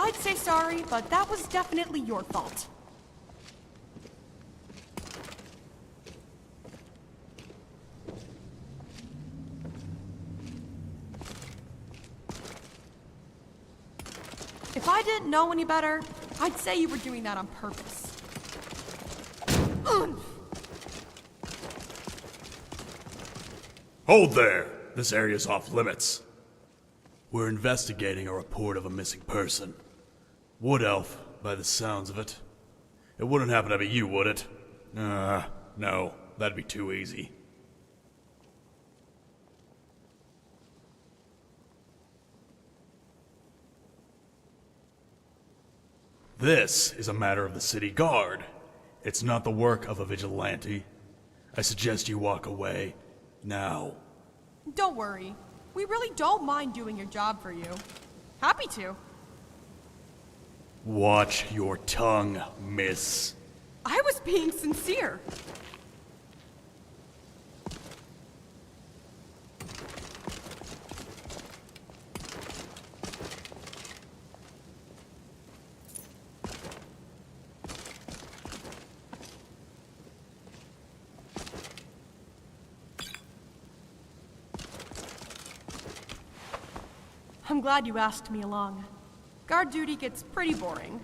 I'd say sorry, but that was definitely your fault. If I didn't know any better, I'd say you were doing that on purpose. Hold there! This area's off limits. We're investigating a report of a missing person. Wood elf, by the sounds of it. It wouldn't happen to be you, would it? No, that'd be too easy. This is a matter of the city guard. It's not the work of a vigilante. I suggest you walk away, now. Don't worry. We really don't mind doing your job for you. Happy to. Watch your tongue, miss. I was being sincere. I'm glad you asked me along. Guard duty gets pretty boring.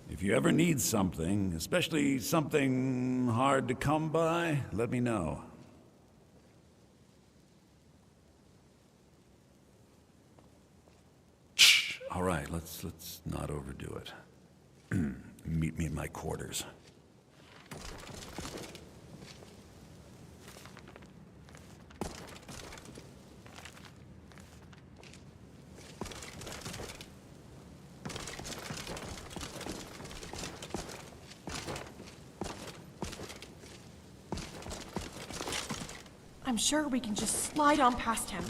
If you ever need something, especially something hard to come by, let me know. All right, let's not overdo it. Meet me in my quarters. I'm sure we can just slide on past him.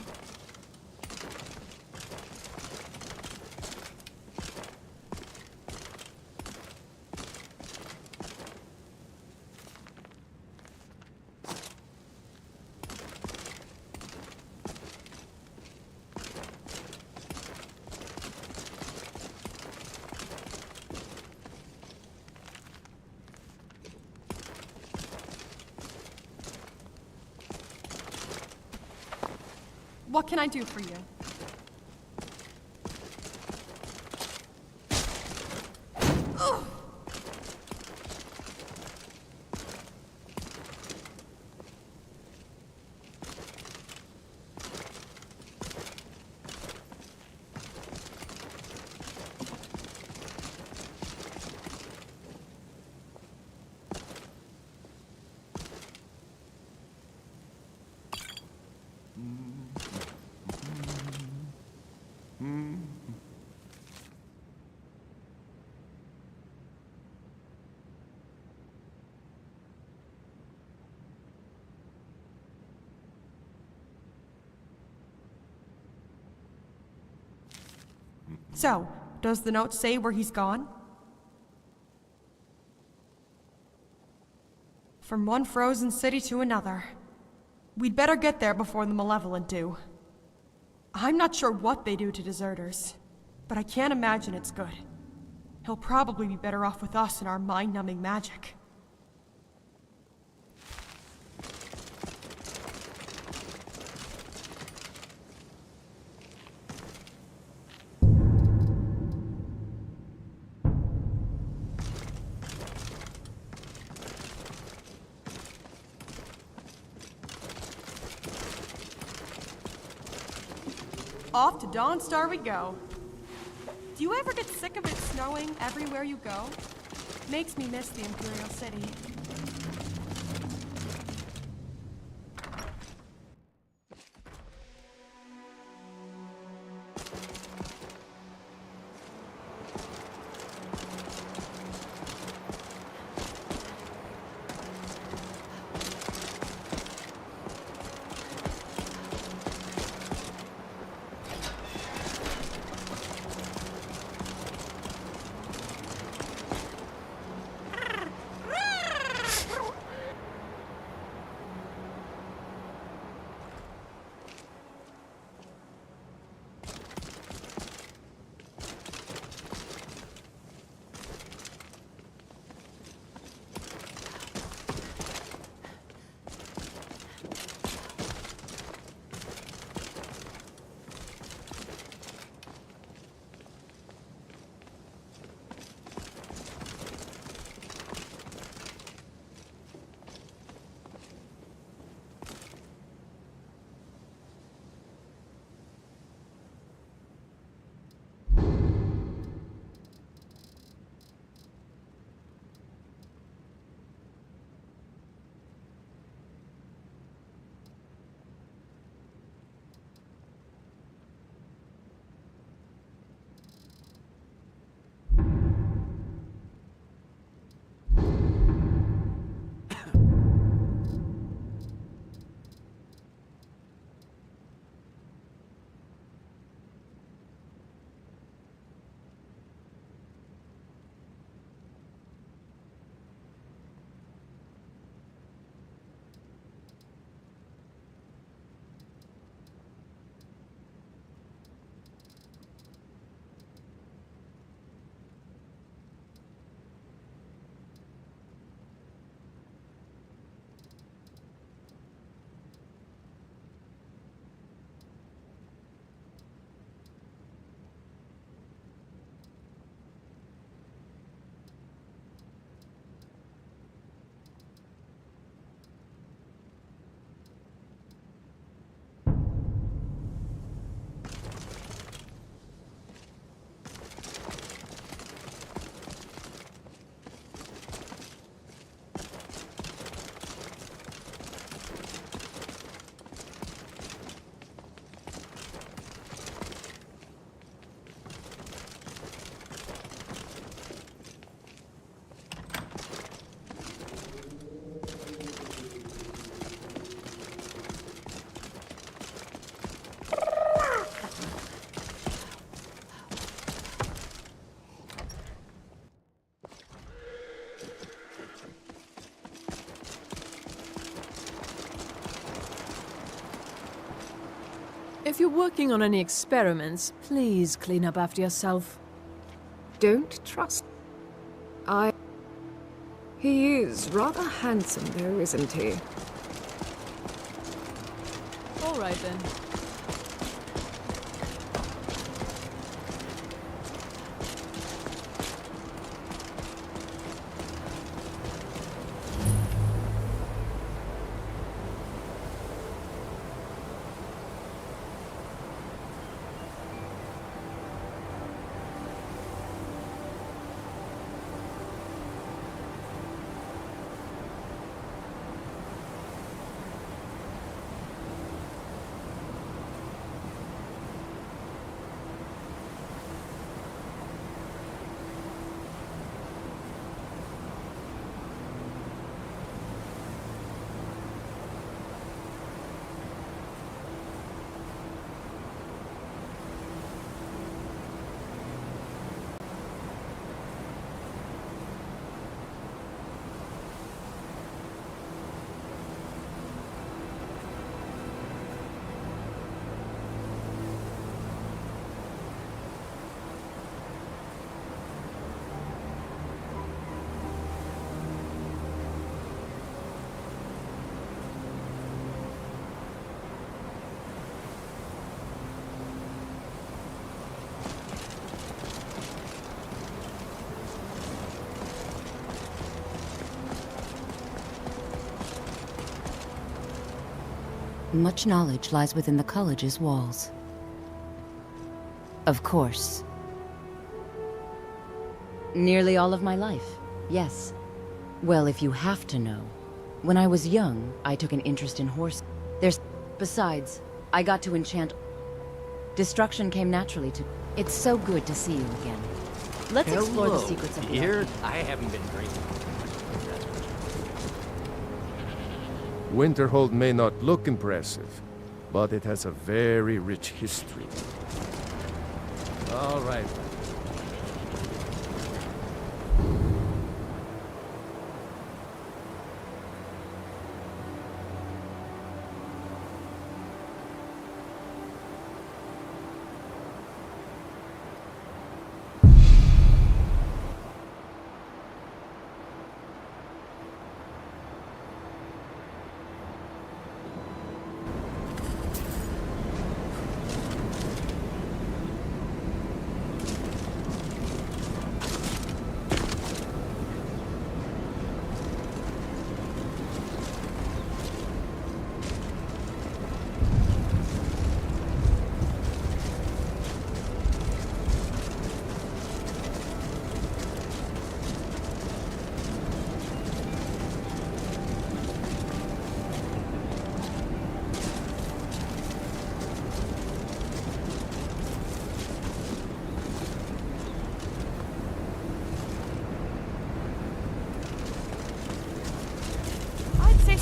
What can I do for you? Ugh. So, does the note say where he's gone? From one frozen city to another. We'd better get there before the malevolent do. I'm not sure what they do to deserters, but I can't imagine it's good. He'll probably be better off with us and our mind-numbing magic. Off to Dawnstar we go. Do you ever get sick of it snowing everywhere you go? Makes me miss the Imperial City. If you're working on any experiments, please clean up after yourself. Don't trust... He is rather handsome though, isn't he? All right then. Much knowledge lies within the college's walls. Of course. Nearly all of my life, yes. Well, if you have to know. When I was young, I took an interest in horse. Besides, I got to enchant. Destruction came naturally to. It's so good to see you again. Let's explore the secrets of the Here, upkeep. I haven't been drinking. Winterhold may not look impressive, but it has a very rich history. All right.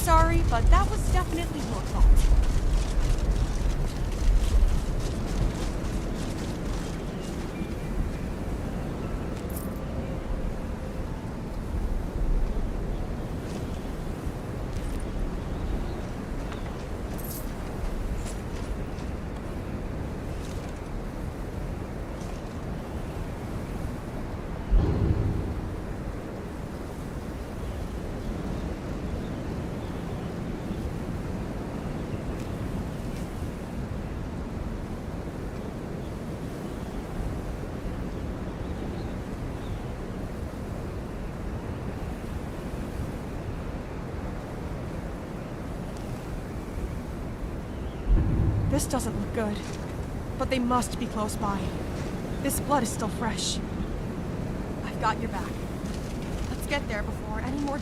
Sorry, but that was definitely your fault. This doesn't look good. But they must be close by. This blood is still fresh. I've got your back. Let's get there before any more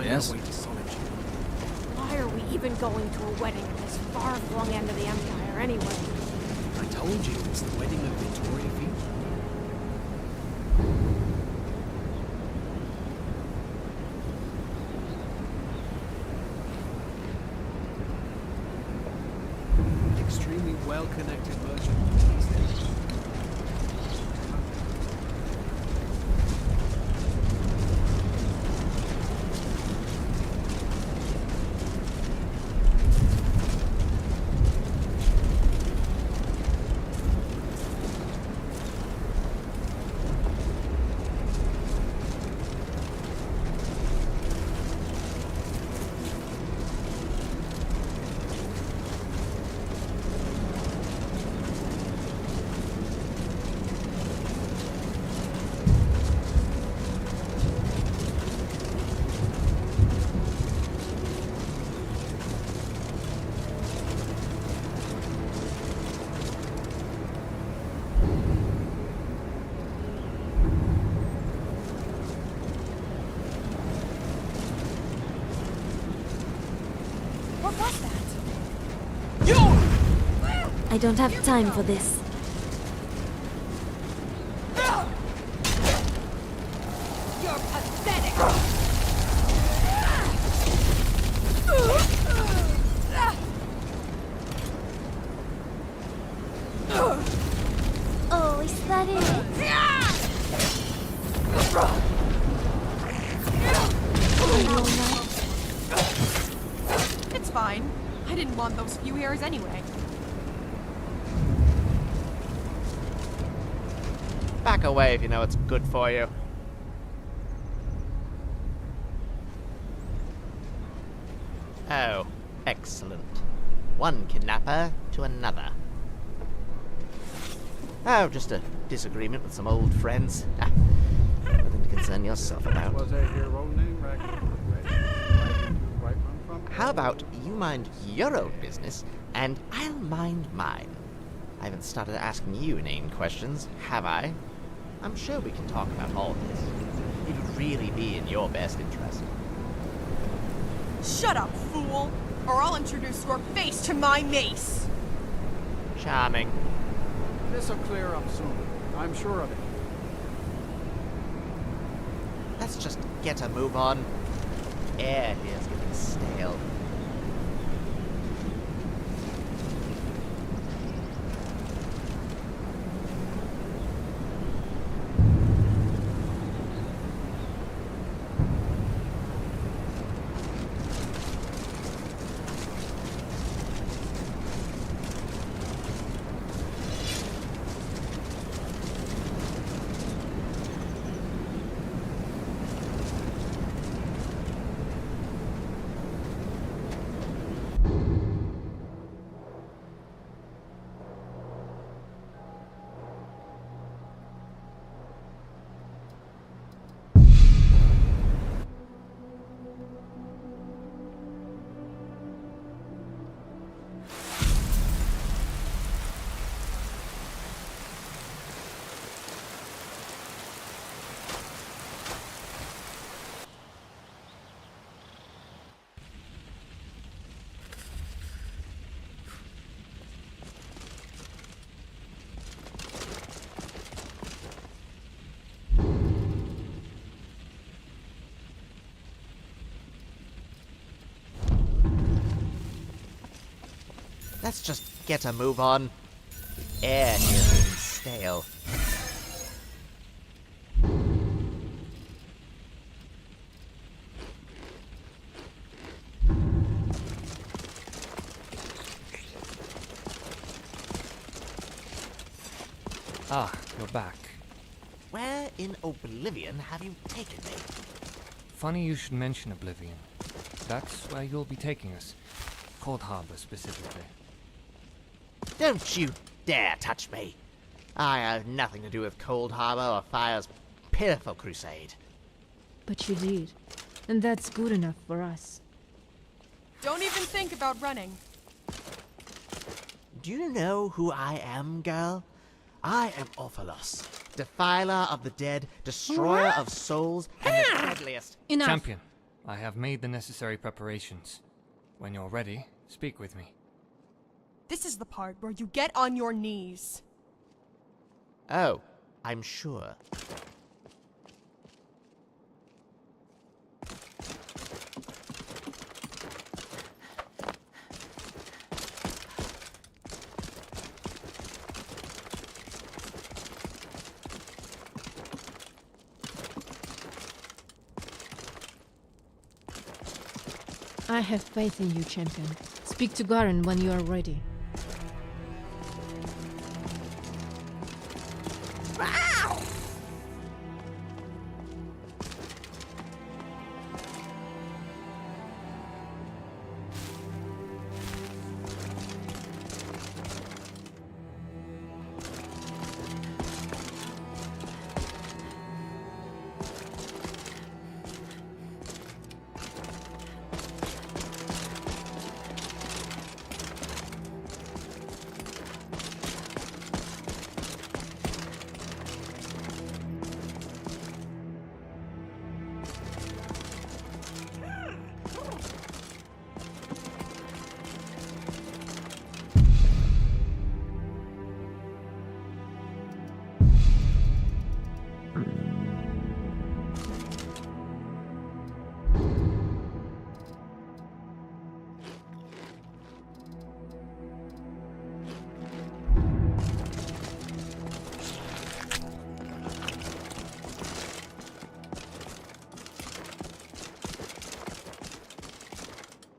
Yes? Why are we even going to a wedding in this far-flung end of the Empire anyway? I told you, it's the wedding of Victoria Field. Extremely well-connected merchant. What was that? I don't have time for this. You're pathetic! Oh, is that it? It's fine. I didn't want those few hairs anyway. Back away if you know it's good for you. Oh, excellent. One kidnapper to another. Oh, just a disagreement with some old friends. Nothing to concern yourself about. Was that your own name, How about you mind your own business, and I'll mind mine? I haven't started asking you inane questions, have I? I'm sure we can talk about all this. It would really be in your best interest. Shut up, fool! Or I'll introduce your face to my mace! Charming. This'll clear up soon. I'm sure of it. Let's just get a move on. Air here's getting stale. Let's just get a move on. The air here's getting stale. Ah, you're back. Where in Oblivion have you taken me? Funny you should mention Oblivion. That's where you'll be taking us. Cold Harbor, specifically. Don't you dare touch me! I have nothing to do with Cold Harbor or Fire's pitiful crusade. But you did. And that's good enough for us. Don't even think about running. Do you know who I am, girl? I am Orphelos, defiler of the dead, destroyer of souls, and the deadliest... Enough! Champion, I have made the necessary preparations. When you're ready, speak with me. This is the part where you get on your knees. Oh, I'm sure. I have faith in you, champion. Speak to Garen when you are ready.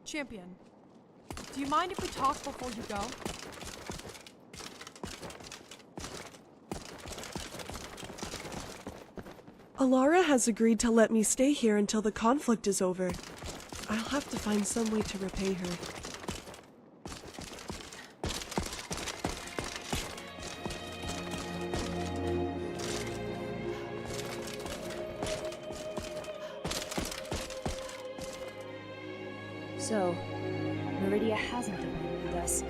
Champion, Do you mind if we talk before you go? Alara has agreed to let me stay here until the conflict is over. I'll have to find some way to repay her. So, Meridia hasn't abandoned us.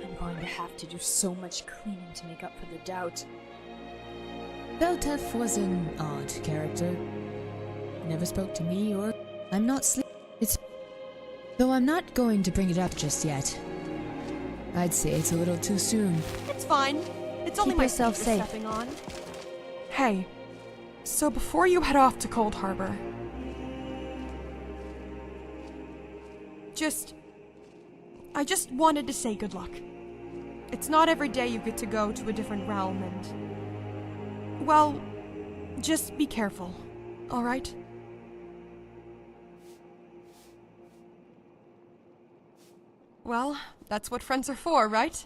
I'm going to have to do so much cleaning to make up for the doubt. Beltef was an odd character. Never spoke to me or... I'm not It's... Though I'm not going to bring it up just yet. I'd say it's a little too soon. It's fine. It's only my yourself feet safe. you're stepping on. Hey, so before you head off to Cold Harbor... I just wanted to say good luck. It's not every day you get to go to a different realm and... Well, just be careful, alright? Well, that's what friends are for, right?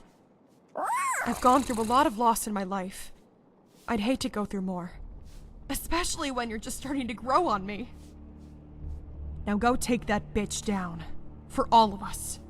I've gone through a lot of loss in my life. I'd hate to go through more. Especially when you're just starting to grow on me. Now go take that bitch down. For all of us.